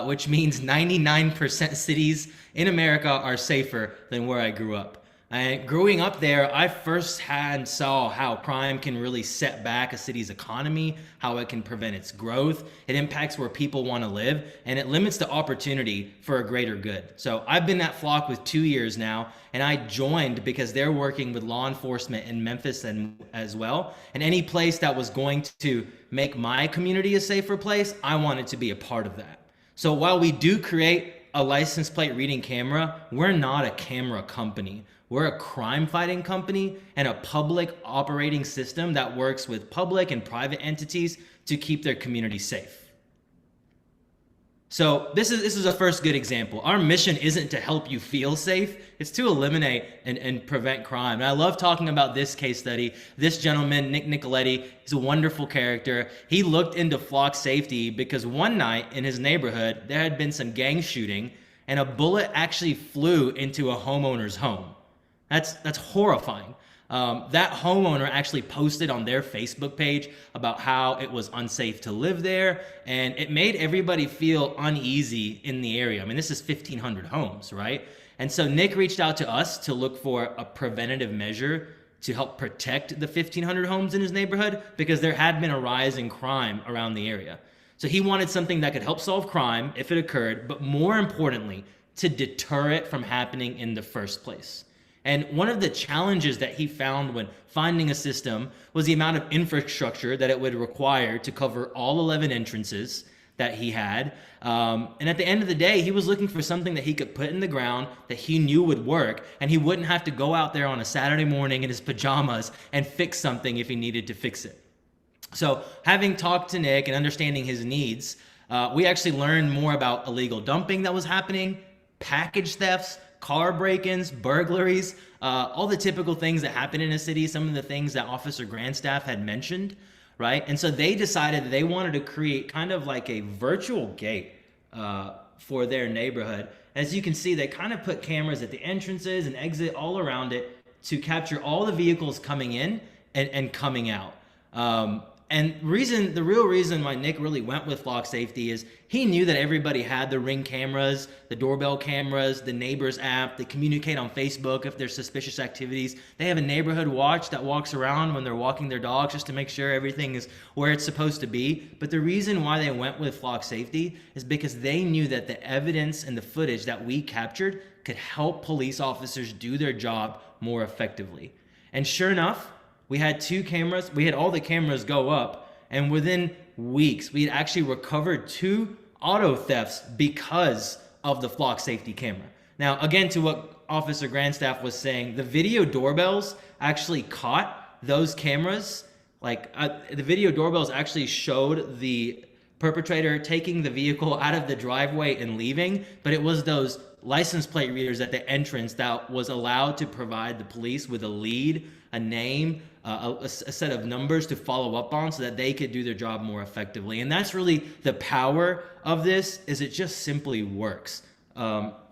[SPEAKER 3] which means 99% cities in America are safer than where I grew up. And growing up there, I firsthand saw how crime can really set back a city's economy, how it can prevent its growth. It impacts where people want to live, and it limits the opportunity for a greater good. So I've been at Flock with 2 years now, and I joined because they're working with law enforcement in Memphis as well. And any place that was going to make my community a safer place, I wanted to be a part of that. So while we do create a license plate reading camera, we're not a camera company. We're a crime fighting company and a public operating system that works with public and private entities to keep their community safe. So this is a first good example. Our mission isn't to help you feel safe, it's to eliminate and prevent crime. And I love talking about this case study. This gentleman, Nicoletti, is a wonderful character. He looked into Flock Safety because one night in his neighborhood, there had been some gang shooting and a bullet actually flew into a homeowner's home. That's horrifying. That homeowner actually posted on their Facebook page about how it was unsafe to live there, and it made everybody feel uneasy in the area. I mean, this is 1,500 homes, right? And so Nick reached out to us to look for a preventative measure to help protect the 1,500 homes in his neighborhood because there had been a rise in crime around the area. So he wanted something that could help solve crime if it occurred, but more importantly, to deter it from happening in the first place. And one of the challenges that he found when finding a system was the amount of infrastructure that it would require to cover all 11 entrances, that he had. And at the end of the day, he was looking for something that he could put in the ground that he knew would work, and he wouldn't have to go out there on a Saturday morning in his pajamas and fix something if he needed to fix it. So having talked to Nick and understanding his needs, we actually learned more about illegal dumping that was happening, package thefts, car break-ins, burglaries, all the typical things that happen in a city, some of the things that Officer Grandstaff had mentioned, right? And so they decided that they wanted to create kind of like a virtual gate for their neighborhood. As you can see, they kind of put cameras at the entrances and exit all around it to capture all the vehicles coming in and coming out. And the real reason why Nick really went with Flock Safety is he knew that everybody had the Ring cameras, the doorbell cameras, the Neighbors app. They communicate on Facebook if there's suspicious activities. They have a neighborhood watch that walks around when they're walking their dogs just to make sure everything is where it's supposed to be. But the reason why they went with Flock Safety is because they knew that the evidence and the footage that we captured could help police officers do their job more effectively. And sure enough, we had 2 cameras. We had all the cameras go up, and within weeks, we had actually recovered 2 auto thefts because of the Flock Safety camera. Now, again, to what Officer Grandstaff was saying, the video doorbells actually caught those cameras. The video doorbells actually showed the perpetrator taking the vehicle out of the driveway and leaving, but it was those license plate readers at the entrance that was allowed to provide the police with a lead, a name, a set of numbers to follow up on so that they could do their job more effectively. And that's really the power of this, is it just simply works.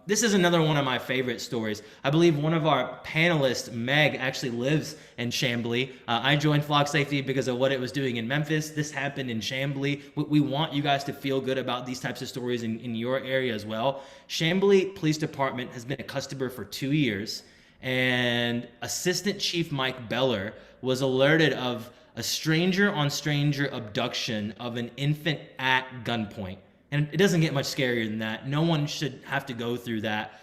[SPEAKER 3] This is another one of my favorite stories. I believe one of our panelists, Meg, actually lives in Chambly. I joined Flock Safety because of what it was doing in Memphis. This happened in Chambly. We want you guys to feel good about these types of stories in your area as well. Chambly Police Department has been a customer for 2 years, and Assistant Chief Mike Beller was alerted of a stranger-on-stranger abduction of an infant at gunpoint. And it doesn't get much scarier than that. No one should have to go through that.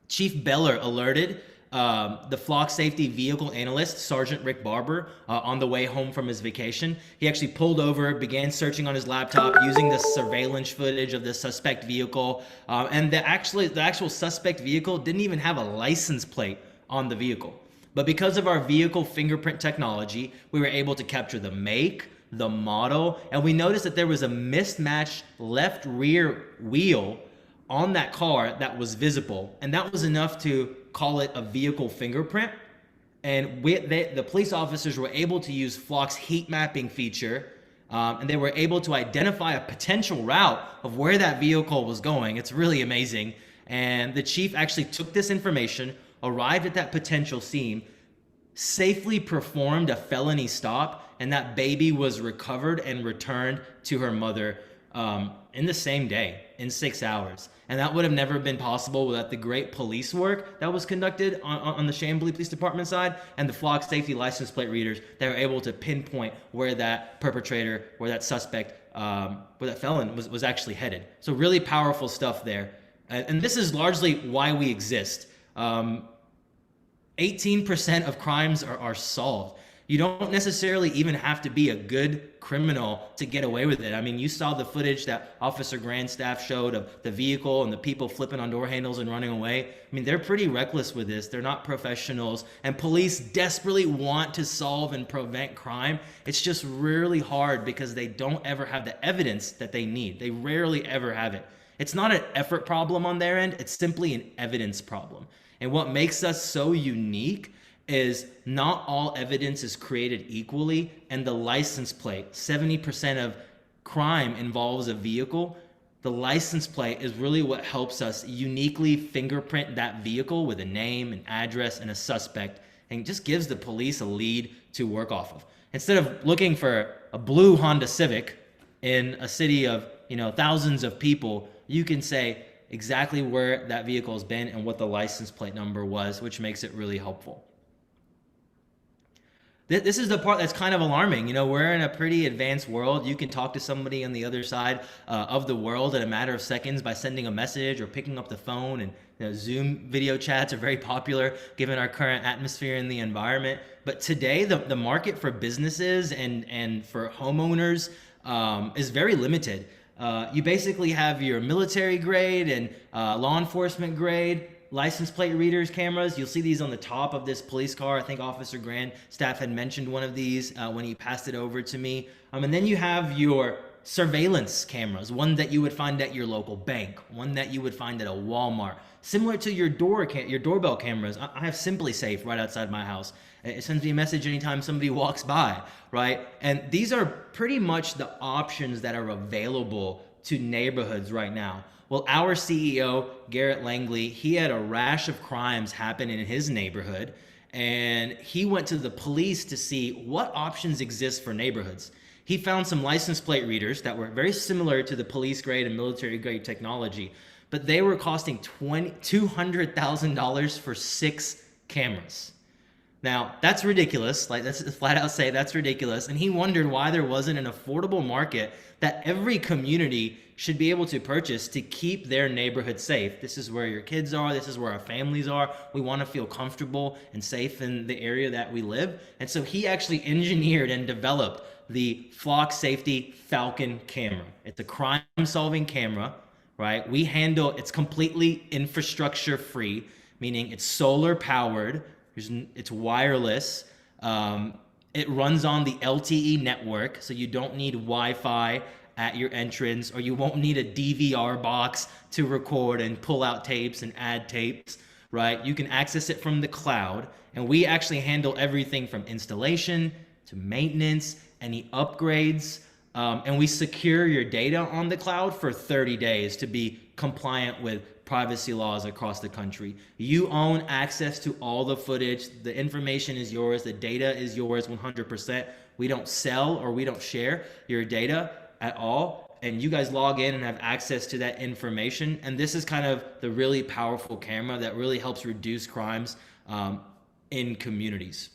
[SPEAKER 3] Chief Beller alerted the Flock Safety vehicle analyst, Sergeant Rick Barber, on the way home from his vacation. He actually pulled over, began searching on his laptop using the surveillance footage of the suspect vehicle. And the actual suspect vehicle didn't even have a license plate on the vehicle. But because of our vehicle fingerprint technology, we were able to capture the make, the model, and we noticed that there was a mismatched left rear wheel on that car that was visible, and that was enough to call it a vehicle fingerprint. And the police officers were able to use Flock's heat mapping feature, and they were able to identify a potential route of where that vehicle was going. It's really amazing. And the chief actually took this information, arrived at that potential scene, safely performed a felony stop, and that baby was recovered and returned to her mother in the same day, in 6 hours. And that would have never been possible without the great police work that was conducted on the Chambly Police Department side and the Flock Safety license plate readers that were able to pinpoint where that perpetrator, where that suspect, where that felon was actually headed. So really powerful stuff there. And this is largely why we exist. 18% of crimes are solved. You don't necessarily even have to be a good criminal to get away with it. I mean, you saw the footage that Officer Grandstaff showed of the vehicle and the people flipping on door handles and running away. I mean, they're pretty reckless with this. They're not professionals, and police desperately want to solve and prevent crime. It's just really hard because they don't ever have the evidence that they need. They rarely ever have it. It's not an effort problem on their end. It's simply an evidence problem. And what makes us so unique is not all evidence is created equally, and the license plate, 70% of crime involves a vehicle. The license plate is really what helps us uniquely fingerprint that vehicle with a name, an address, and a suspect, and just gives the police a lead to work off of. Instead of looking for a blue Honda Civic in a city of, thousands of people, you can say exactly where that vehicle has been and what the license plate number was, which makes it really helpful. This is the part that's kind of alarming. We're in a pretty advanced world. You can talk to somebody on the other side of the world in a matter of seconds by sending a message or picking up the phone. And Zoom video chats are very popular given our current atmosphere in the environment. But today, the market for businesses and for homeowners is very limited. You basically have your military grade and law enforcement grade license plate readers cameras. You'll see these on the top of this police car. I think Officer Grandstaff had mentioned one of these when he passed it over to me. And then you have your surveillance cameras, one that you would find at your local bank, one that you would find at a Walmart, similar to your doorbell cameras. I have Simply Safe right outside my house. It sends me a message anytime somebody walks by, right? And these are pretty much the options that are available to neighborhoods right now. Well, our CEO, Garrett Langley, he had a rash of crimes happen in his neighborhood, and he went to the police to see what options exist for neighborhoods. He found some license plate readers that were very similar to the police grade and military grade technology, but they were costing $200,000 for 6 cameras. Now, that's ridiculous. Like, let's flat out say that's ridiculous. And he wondered why there wasn't an affordable market that every community should be able to purchase to keep their neighborhood safe. This is where your kids are. This is where our families are. We want to feel comfortable and safe in the area that we live. And so he actually engineered and developed the Flock Safety Falcon camera. It's a crime-solving camera, right? It's completely infrastructure free, meaning it's solar powered. It's wireless. It runs on the LTE network, so you don't need Wi-Fi at your entrance, or you won't need a DVR box to record and pull out tapes and add tapes, right? You can access it from the cloud, and we actually handle everything from installation to maintenance, any upgrades, and we secure your data on the cloud for 30 days to be compliant with privacy laws across the country. You own access to all the footage. The information is yours. The data is yours 100%. We don't sell or we don't share your data at all. And you guys log in and have access to that information. And this is kind of the really powerful camera that really helps reduce crimes in communities.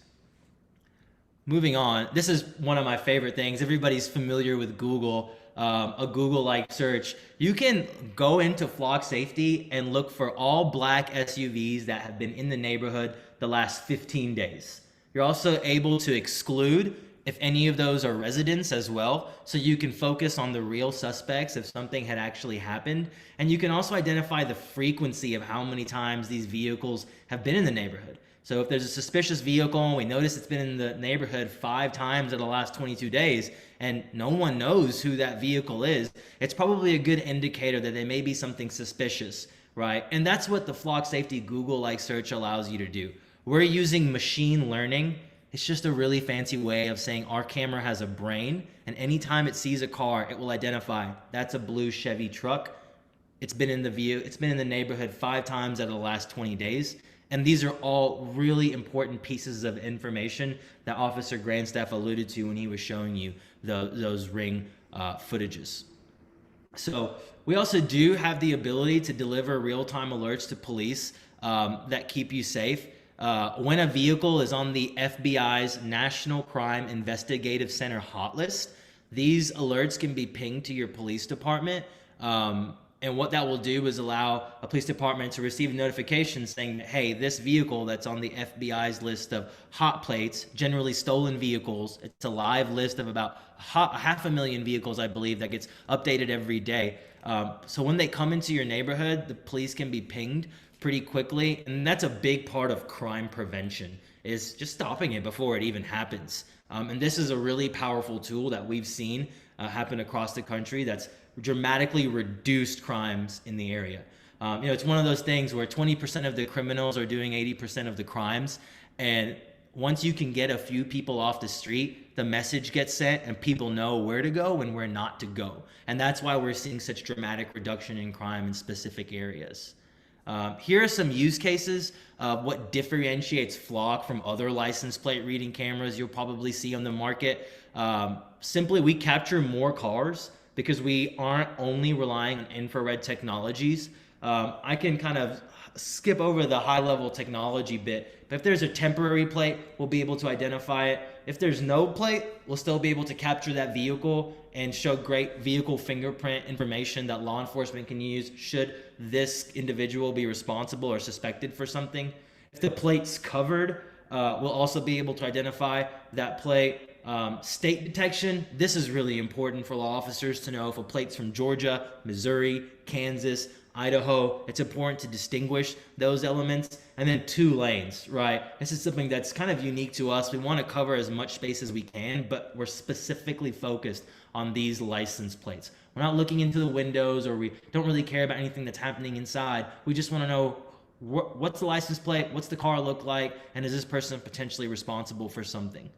[SPEAKER 3] Moving on, this is one of my favorite things. Everybody's familiar with Google. A Google-like search. You can go into Flock Safety and look for all black SUVs that have been in the neighborhood the last 15 days. You're also able to exclude if any of those are residents as well, so you can focus on the real suspects if something had actually happened. And you can also identify the frequency of how many times these vehicles have been in the neighborhood. So if there's a suspicious vehicle and we notice it's been in the neighborhood 5 times in the last 22 days and no one knows who that vehicle is, it's probably a good indicator that there may be something suspicious, right? And that's what the Flock Safety Google-like search allows you to do. We're using machine learning. It's just a really fancy way of saying our camera has a brain, and anytime it sees a car, it will identify that's a blue Chevy truck. It's been in the neighborhood 5 times out of the last 20 days. And these are all really important pieces of information that Officer Grandstaff alluded to when he was showing you those ring footages. So we also do have the ability to deliver real-time alerts to police that keep you safe. When a vehicle is on the FBI's National Crime Investigative Center hot list, these alerts can be pinged to your police department. And what that will do is allow a police department to receive notifications saying, hey, this vehicle that's on the FBI's list of hot plates, generally stolen vehicles, it's a live list of about 500,000 vehicles, I believe, that gets updated every day. So when they come into your neighborhood, the police can be pinged pretty quickly. And that's a big part of crime prevention, is just stopping it before it even happens. And this is a really powerful tool that we've seen happen across the country that's dramatically reduced crimes in the area. It's one of those things where 20% of the criminals are doing 80% of the crimes. And once you can get a few people off the street, the message gets sent and people know where to go and where not to go. And that's why we're seeing such dramatic reduction in crime in specific areas. Here are some use cases of what differentiates Flock from other license plate reading cameras you'll probably see on the market. Simply, we capture more cars because we aren't only relying on infrared technologies. I can kind of skip over the high-level technology bit, but if there's a temporary plate, we'll be able to identify it. If there's no plate, we'll still be able to capture that vehicle and show great vehicle fingerprint information that law enforcement can use should this individual be responsible or suspected for something. If the plate's covered, we'll also be able to identify that plate State detection. This is really important for law officers to know if a plate's from Georgia, Missouri, Kansas, Idaho. It's important to distinguish those elements. And then 2 lanes, right? This is something that's kind of unique to us. We want to cover as much space as we can, but we're specifically focused on these license plates. We're not looking into the windows, or we don't really care about anything that's happening inside. We just want to know what's the license plate, what's the car look like, and is this person potentially responsible for something?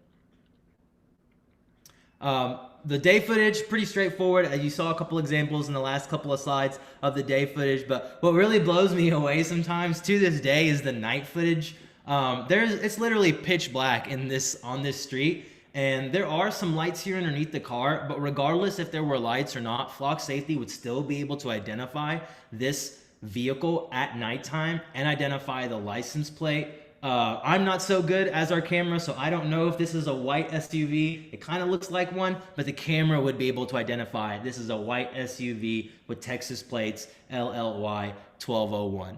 [SPEAKER 3] The day footage, pretty straightforward. You saw a couple examples in the last couple of slides of the day footage, but what really blows me away sometimes to this day is the night footage. It's literally pitch black on this street, and there are some lights here underneath the car, but regardless if there were lights or not, Flock Safety would still be able to identify this vehicle at nighttime and identify the license plate. I'm not so good as our camera, so I don't know if this is a white SUV. It kind of looks like one, but the camera would be able to identify this is a white SUV with Texas plates LLY 1201.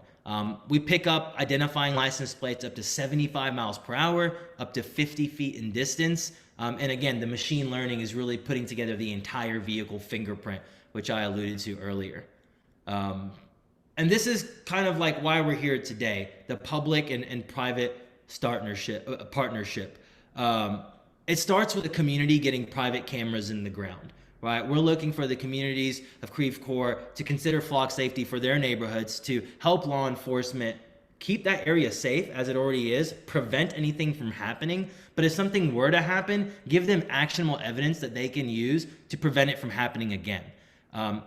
[SPEAKER 3] We pick up identifying license plates up to 75 miles per hour, up to 50 feet in distance. And again, the machine learning is really putting together the entire vehicle fingerprint, which I alluded to earlier. And this is kind of like why we're here today, the public and private partnership. It starts with the community getting private cameras in the ground, right? We're looking for the communities of Creve Coeur to consider flock safety for their neighborhoods, to help law enforcement keep that area safe as it already is, prevent anything from happening. But if something were to happen, give them actionable evidence that they can use to prevent it from happening again.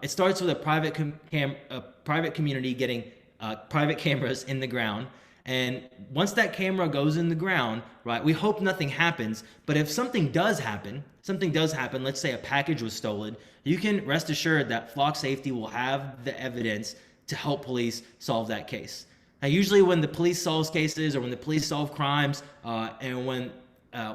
[SPEAKER 3] It starts with a private community getting private cameras in the ground. And once that camera goes in the ground, right, we hope nothing happens. But if something does happen, let's say a package was stolen, you can rest assured that Flock Safety will have the evidence to help police solve that case. Now, usually when the police solves cases, or when the police solve crimes, and when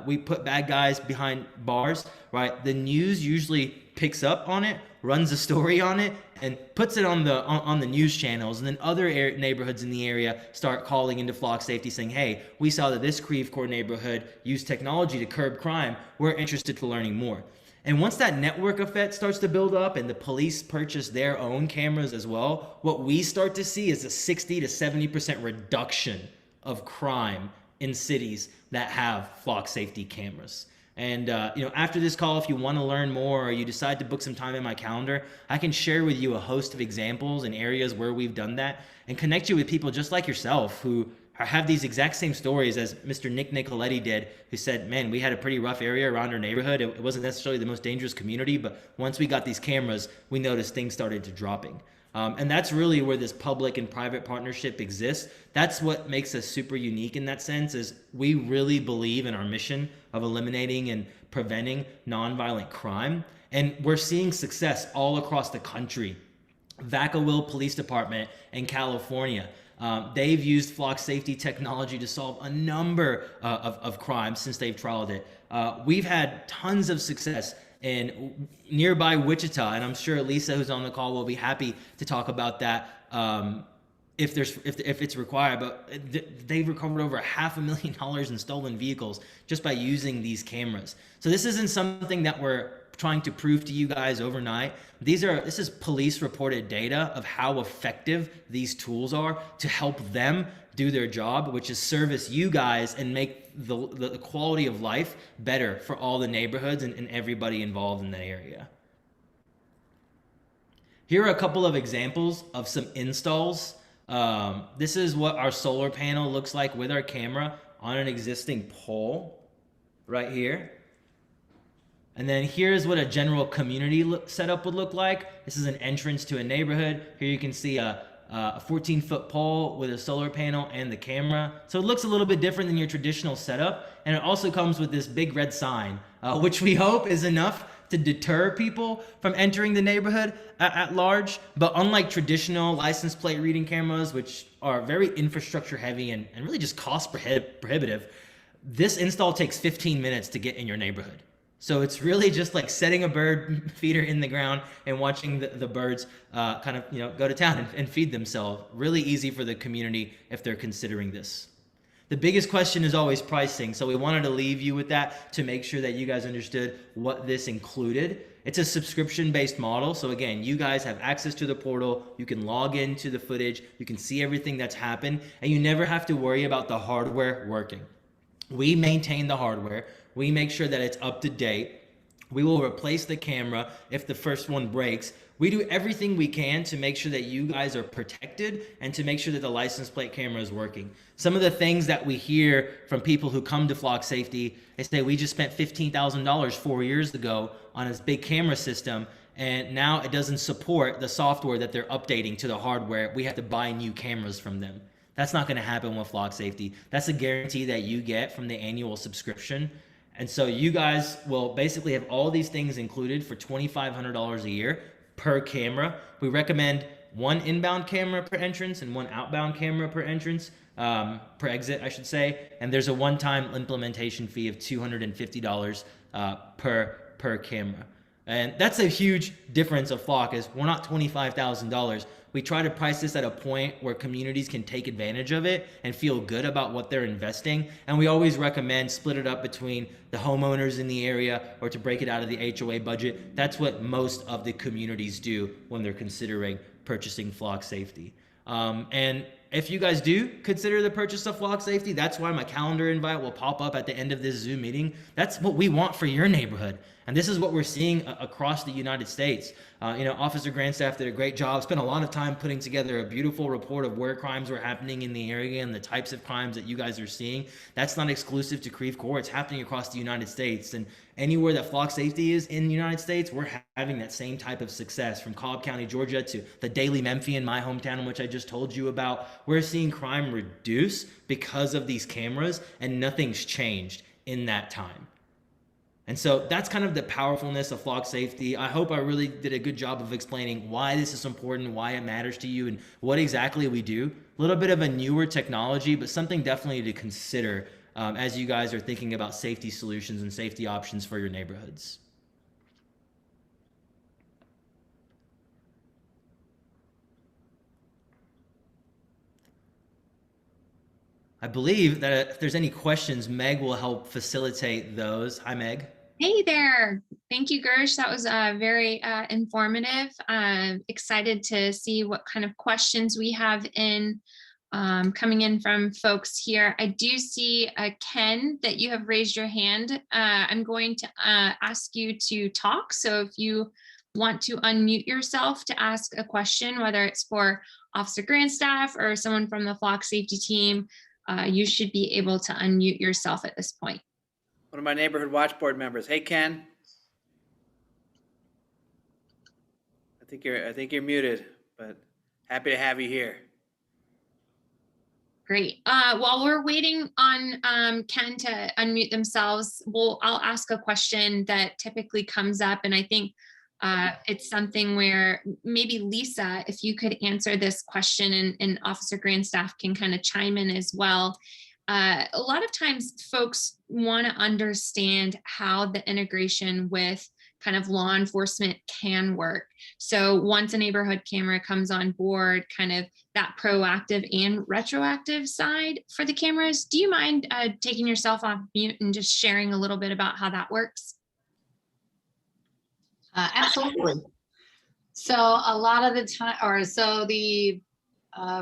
[SPEAKER 3] we put bad guys behind bars, right, the news usually picks up on it, runs a story on it, and puts it on the news channels. And then other neighborhoods in the area start calling into Flock Safety saying, hey, we saw that this Creve Coeur neighborhood used technology to curb crime. We're interested to learning more. And once that network effect starts to build up and the police purchase their own cameras as well, what we start to see is a 60 to 70% reduction of crime in cities that have Flock Safety cameras. And after this call, if you want to learn more, or you decide to book some time in my calendar, I can share with you a host of examples and areas where we've done that, and connect you with people just like yourself who have these exact same stories as Mr. Nicoletti did, who said, man, we had a pretty rough area around our neighborhood. It wasn't necessarily the most dangerous community, but once we got these cameras, we noticed things started to dropping. And that's really where this public and private partnership exists. That's what makes us super unique in that sense, is we really believe in our mission of eliminating and preventing nonviolent crime. And we're seeing success all across the country. Vacaville Police Department in California, they've used Flock Safety technology to solve a number of crimes since they've trialed it. We've had tons of success in nearby Wichita, and I'm sure Lisa, who's on the call, will be happy to talk about that if it's required. But they've recovered over $500,000 in stolen vehicles just by using these cameras. So this isn't something that we're trying to prove to you guys overnight. This is police reported data of how effective these tools are to help them do their job, which is service you guys and make the quality of life better for all the neighborhoods and everybody involved in that area. Here are a couple of examples of some installs. This is what our solar panel looks like with our camera on an existing pole right here. And then here's what a general community setup would look like. This is an entrance to a neighborhood. Here you can see a 14-foot pole with a solar panel and the camera. So it looks a little bit different than your traditional setup. And it also comes with this big red sign, which we hope is enough to deter people from entering the neighborhood at large. But unlike traditional license plate reading cameras, which are very infrastructure heavy and really just cost prohibitive, this install takes 15 minutes to get in your neighborhood. So it's really just like setting a bird feeder in the ground and watching the birds kind of go to town and feed themselves. Really easy for the community if they're considering this. The biggest question is always pricing. So we wanted to leave you with that to make sure that you guys understood what this included. It's a subscription-based model. So again, you guys have access to the portal. You can log into the footage. You can see everything that's happened, and you never have to worry about the hardware working. We maintain the hardware. We make sure that it's up to date. We will replace the camera if the first one breaks. We do everything we can to make sure that you guys are protected and to make sure that the license plate camera is working. Some of the things that we hear from people who come to Flock Safety, they say, we just spent $15,000 4 years ago on this big camera system, and now it doesn't support the software that they're updating to the hardware. We have to buy new cameras from them. That's not going to happen with Flock Safety. That's a guarantee that you get from the annual subscription. And so you guys will basically have all these things included for $2,500 a year per camera. We recommend one inbound camera per entrance and one outbound camera per entrance, per exit, I should say. And there's a one-time implementation fee of $250 per camera. And that's a huge difference of Flock, is we're not $25,000. We try to price this at a point where communities can take advantage of it and feel good about what they're investing. And we always recommend split it up between the homeowners in the area or to break it out of the HOA budget. That's what most of the communities do when they're considering purchasing Flock Safety. And if you guys do consider the purchase of Flock Safety, that's why my calendar invite will pop up at the end of this Zoom meeting. That's what we want for your neighborhood. And this is what we're seeing across the United States. Officer Grandstaff did a great job, spent a lot of time putting together a beautiful report of where crimes were happening in the area and the types of crimes that you guys are seeing. That's not exclusive to Creve Coeur. It's happening across the United States. And anywhere that Flock Safety is in the United States, we're having that same type of success. From Cobb County, Georgia to the Daily Memphian, my hometown, which I just told you about. We're seeing crime reduce because of these cameras, and nothing's changed in that time. And so that's kind of the powerfulness of Flock Safety. I hope I really did a good job of explaining why this is important, why it matters to you, and what exactly we do. A little bit of a newer technology, but something definitely to consider as you guys are thinking about safety solutions and safety options for your neighborhoods. I believe that if there's any questions, Meg will help facilitate those. Hi, Meg.
[SPEAKER 2] Hey there. Thank you, Gersh. That was very informative. Excited to see what kind of questions we have coming in from folks here. I do see, Ken, that you have raised your hand. I'm going to ask you to talk. So if you want to unmute yourself to ask a question, whether it's for Officer Grandstaff or someone from the Flock Safety team, you should be able to unmute yourself at this point.
[SPEAKER 1] One of my neighborhood watch board members. Hey, Ken. I think you're muted, but happy to have you here.
[SPEAKER 2] Great. While we're waiting on Ken to unmute themselves, I'll ask a question that typically comes up, and I think it's something where maybe Lisa, if you could answer this question, and Officer Grandstaff can kind of chime in as well. A lot of times folks want to understand how the integration with kind of law enforcement can work. So once a neighborhood camera comes on board, kind of that proactive and retroactive side for the cameras. Do you mind taking yourself off mute and just sharing a little bit about how that works?
[SPEAKER 4] Absolutely. So a lot of the time, the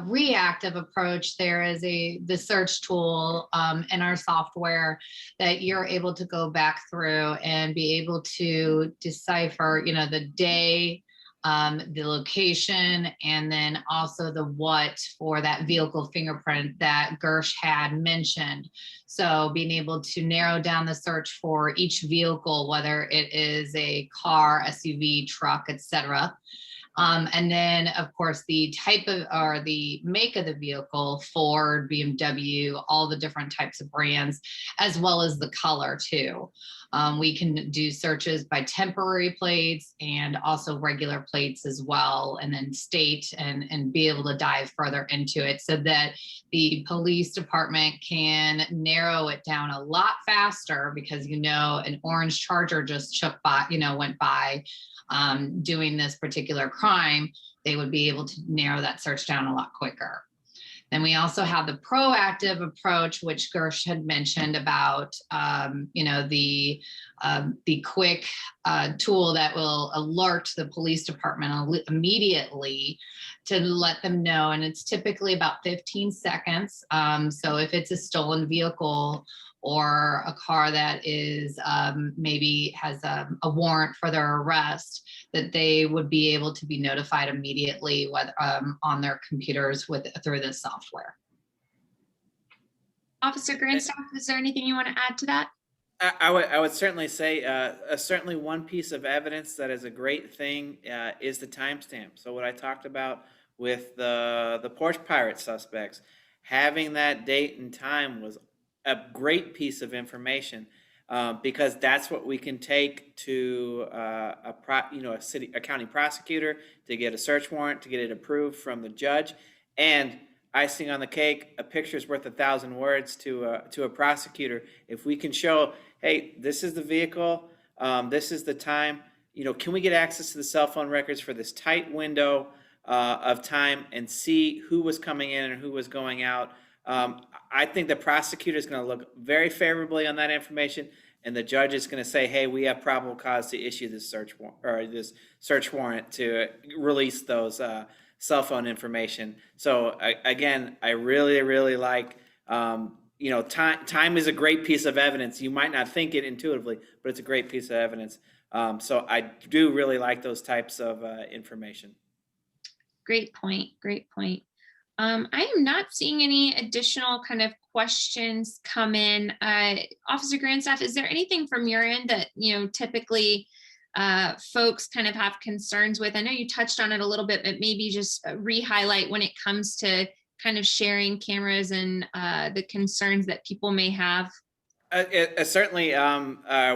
[SPEAKER 4] reactive approach there is the search tool in our software that you're able to go back through and be able to decipher, the day, the location, and then also the what for that vehicle fingerprint that Gersh had mentioned. So being able to narrow down the search for each vehicle, whether it is a car, SUV, truck, etc. And then, of course, the type of or the make of the vehicle, Ford, BMW, all the different types of brands, as well as the color too. We can do searches by temporary plates and also regular plates as well, and then state and be able to dive further into it so that the police department can narrow it down a lot faster, because an orange Charger just went by doing this particular crime. They would be able to narrow that search down a lot quicker. Then we also have the proactive approach, which Gersh had mentioned about, the quick tool that will alert the police department immediately to let them know. And it's typically about 15 seconds. So if it's a stolen vehicle or a car that is maybe has a warrant for their arrest, that they would be able to be notified immediately on their computers through this software.
[SPEAKER 2] Officer Grandstaff, is there anything you want to add to that?
[SPEAKER 1] I would certainly say certainly one piece of evidence that is a great thing is the timestamp. So what I talked about with the Porsche Pirate suspects, having that date and time was a great piece of information because that's what we can take to a county prosecutor to get a search warrant, to get it approved from the judge, and icing on the cake, a picture's worth 1,000 words to a prosecutor. If we can show, hey, this is the vehicle, this is the time, can we get access to the cell phone records for this tight window of time and see who was coming in and who was going out? I think the prosecutor is going to look very favorably on that information, and the judge is going to say, hey, we have probable cause to issue this search warrant or this search warrant to release those cell phone information. So again, I really, really like, time is a great piece of evidence. You might not think it intuitively, but it's a great piece of evidence. So I do really like those types of information.
[SPEAKER 2] Great point. Great point. I am not seeing any additional kind of questions come in. Officer Grandstaff, is there anything from your end that, typically folks kind of have concerns with? I know you touched on it a little bit, but maybe just re-highlight when it comes to kind of sharing cameras and the concerns that people may have.
[SPEAKER 1] Certainly,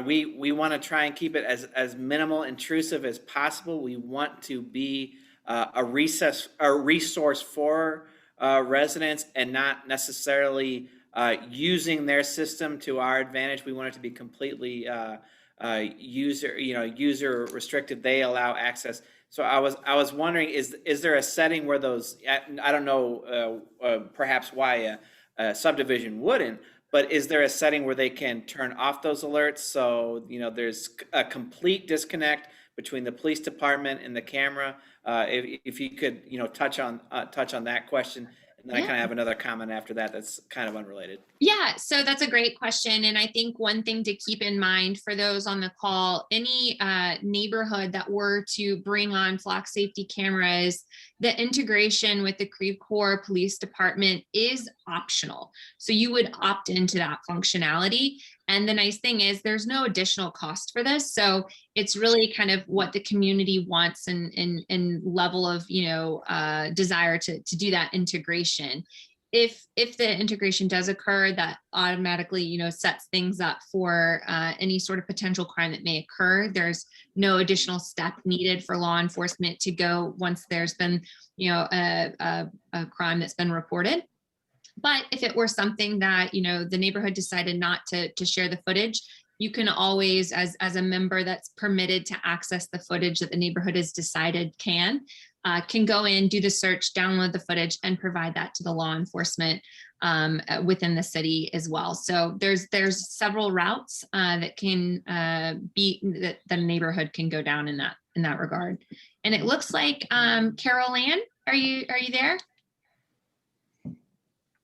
[SPEAKER 1] we want to try and keep it as minimal intrusive as possible. We want to be a resource for residents and not necessarily using their system to our advantage. We want it to be completely user restricted. They allow access. So I was wondering, is there a setting where those, I don't know, perhaps why a subdivision wouldn't, but is there a setting where they can turn off those alerts? So, there's a complete disconnect between the police department and the camera. If you could, touch on that question, and then I kind of have another comment after that that's kind of unrelated.
[SPEAKER 2] Yeah, so that's a great question. And I think one thing to keep in mind for those on the call, any neighborhood that were to bring on flock safety cameras, the integration with the Creve Coeur Police Department is optional. So you would opt into that functionality. And the nice thing is there's no additional cost for this. So it's really kind of what the community wants and level of, desire to do that integration. If the integration does occur, that automatically, sets things up for any sort of potential crime that may occur. There's no additional step needed for law enforcement to go once there's been, a crime that's been reported. But if it were something that, the neighborhood decided not to share the footage, you can always, as a member that's permitted to access the footage that the neighborhood has decided can go in, do the search, download the footage, and provide that to the law enforcement within the city as well. So there's several routes that can that the neighborhood can go down in that regard. And it looks like Carol Ann, are you there?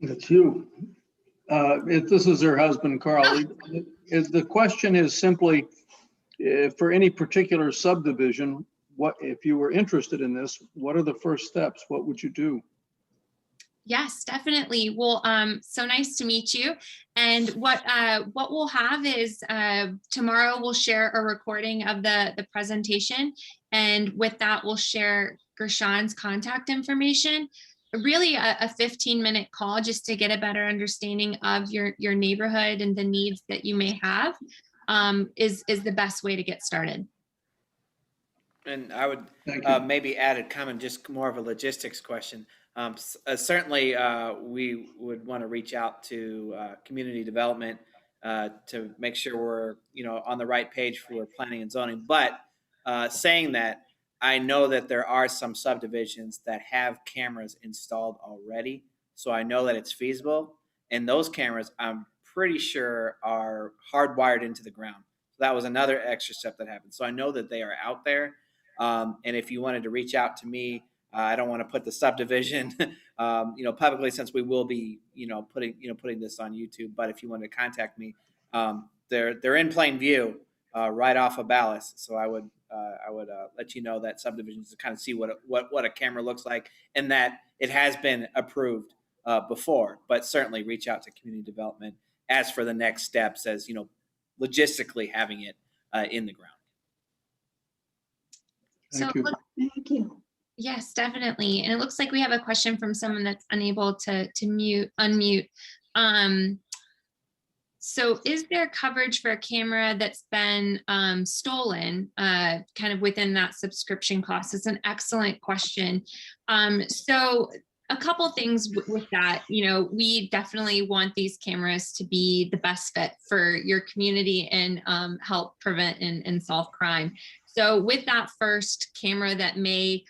[SPEAKER 5] It's you. This is her husband, Carl. The question is simply, for any particular subdivision, what if you were interested in this, what are the first steps? What would you do?
[SPEAKER 2] Yes, definitely. Well, so nice to meet you. And what we'll have is tomorrow we'll share a recording of the presentation. And with that, we'll share Gershon's contact information. Really a 15-minute call just to get a better understanding of your neighborhood and the needs that you may have is the best way to get started.
[SPEAKER 1] And I would maybe add a comment, just more of a logistics question. Certainly, we would want to reach out to community development to make sure we're on the right page for planning and zoning. But saying that, I know that there are some subdivisions that have cameras installed already. so I know that it's feasible. And those cameras, I'm pretty sure, are hardwired into the ground. So that was another extra step that happened. So I know that they are out there. And if you wanted to reach out to me, I don't want to put the subdivision, publicly, since we will be, putting this on YouTube. But if you want to contact me, they're in plain view, right off of Ballas. So I would let you know that subdivisions to kind of see what a camera looks like, and that it has been approved before. But certainly reach out to community development as for the next steps, as logistically having it in the ground.
[SPEAKER 5] Thank
[SPEAKER 2] So
[SPEAKER 5] you.
[SPEAKER 6] Thank you.
[SPEAKER 2] yes, definitely. And it looks like we have a question from someone that's unable to unmute. So is there coverage for a camera that's been stolen kind of within that subscription cost? It's an excellent question. So a couple things with that, we definitely want these cameras to be the best fit for your community and help prevent and solve crime. So with that first camera that may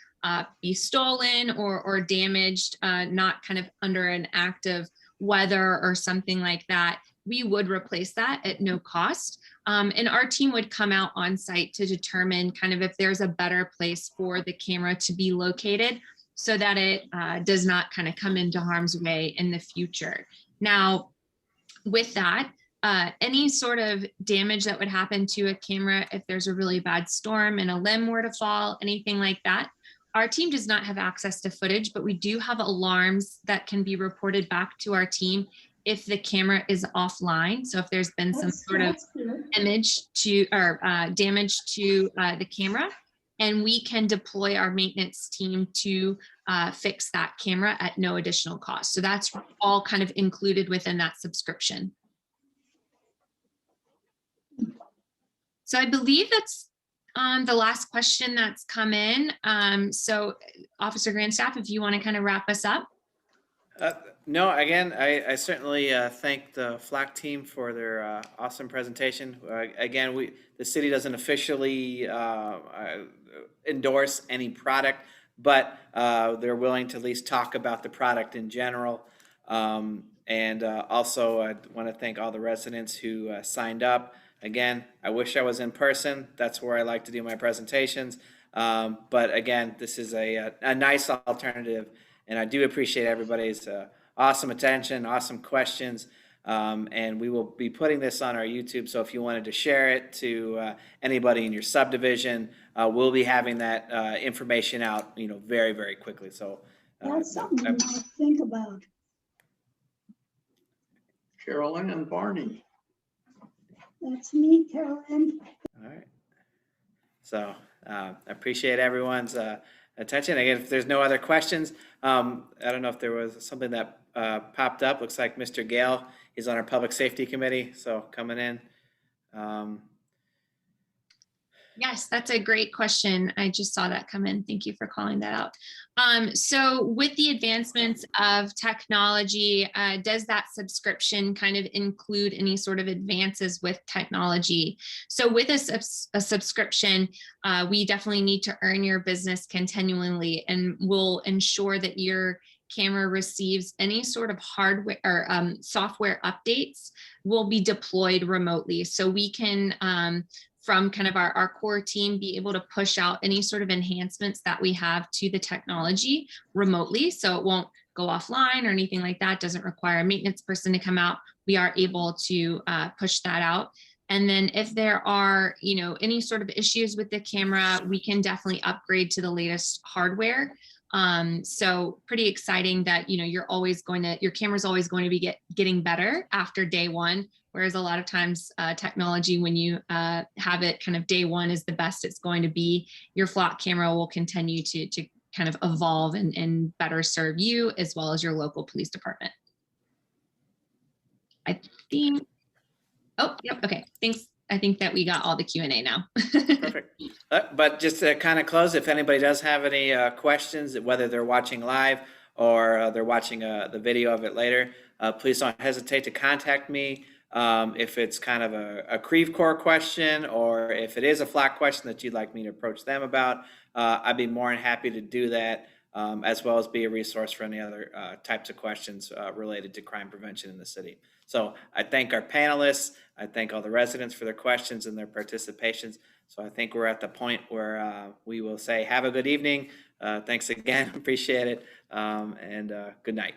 [SPEAKER 2] be stolen or damaged, not kind of under an active weather or something like that, we would replace that at no cost. And our team would come out on site to determine kind of if there's a better place for the camera to be located so that it does not kind of come into harm's way in the future. Now, with that, any sort of damage that would happen to a camera, if there's a really bad storm and a limb were to fall, anything like that, our team does not have access to footage, but we do have alarms that can be reported back to our team if the camera is offline. So if there's been some sort of damage to the camera, and we can deploy our maintenance team to fix that camera at no additional cost. So that's all kind of included within that subscription. So I believe that's the last question that's come in. So Officer Grandstaff, if you want to kind of wrap us up.
[SPEAKER 1] No, again, I certainly thank the FLAC team for their awesome presentation. Again, the city doesn't officially endorse any product, but they're willing to at least talk about the product in general. And also, I want to thank all the residents who signed up. Again, I wish I was in person. That's where I like to do my presentations. But again, this is a nice alternative. And I do appreciate everybody's awesome attention, awesome questions. And we will be putting this on our YouTube. So if you wanted to share it to anybody in your subdivision, we'll be having that information out, very, very quickly. So
[SPEAKER 6] That's something you might think about.
[SPEAKER 5] Carolyn and Barney.
[SPEAKER 6] That's me, Carolyn.
[SPEAKER 1] all right. So I appreciate everyone's attention. Again, if there's no other questions, I don't know if there was something that popped up. Looks like Mr. Gale is on our Public Safety Committee, so coming in.
[SPEAKER 2] Yes, that's a great question. I just saw that come in. Thank you for calling that out. So with the advancements of technology, does that subscription kind of include any sort of advances with technology? So with a subscription, we definitely need to earn your business continually, and we'll ensure that your camera receives any sort of hardware or software updates will be deployed remotely. So we can, from kind of our core team, be able to push out any sort of enhancements that we have to the technology remotely. So it won't go offline or anything like that. Doesn't require a maintenance person to come out. We are able to push that out. And then if there are, any sort of issues with the camera, we can definitely upgrade to the latest hardware. So pretty exciting that, your camera's always going to be getting better after day one. Whereas a lot of times technology, when you have it kind of day one is the best it's going to be, your flock camera will continue to kind of evolve and better serve you as well as your local police department. I think, oh, yep, okay, thanks. I think that we got all the Q&A now.
[SPEAKER 1] Perfect. But just to kind of close, if anybody does have any questions, whether they're watching live or they're watching the video of it later, please don't hesitate to contact me. If it's kind of a Creve Coeur question, or if it is a FLAC question that you'd like me to approach them about, I'd be more than happy to do that. as well as be a resource for any other types of questions related to crime prevention in the city. So I thank our panelists. I thank all the residents for their questions and their participations. So I think we're at the point where we will say, have a good evening. Thanks again. Appreciate it. And good night.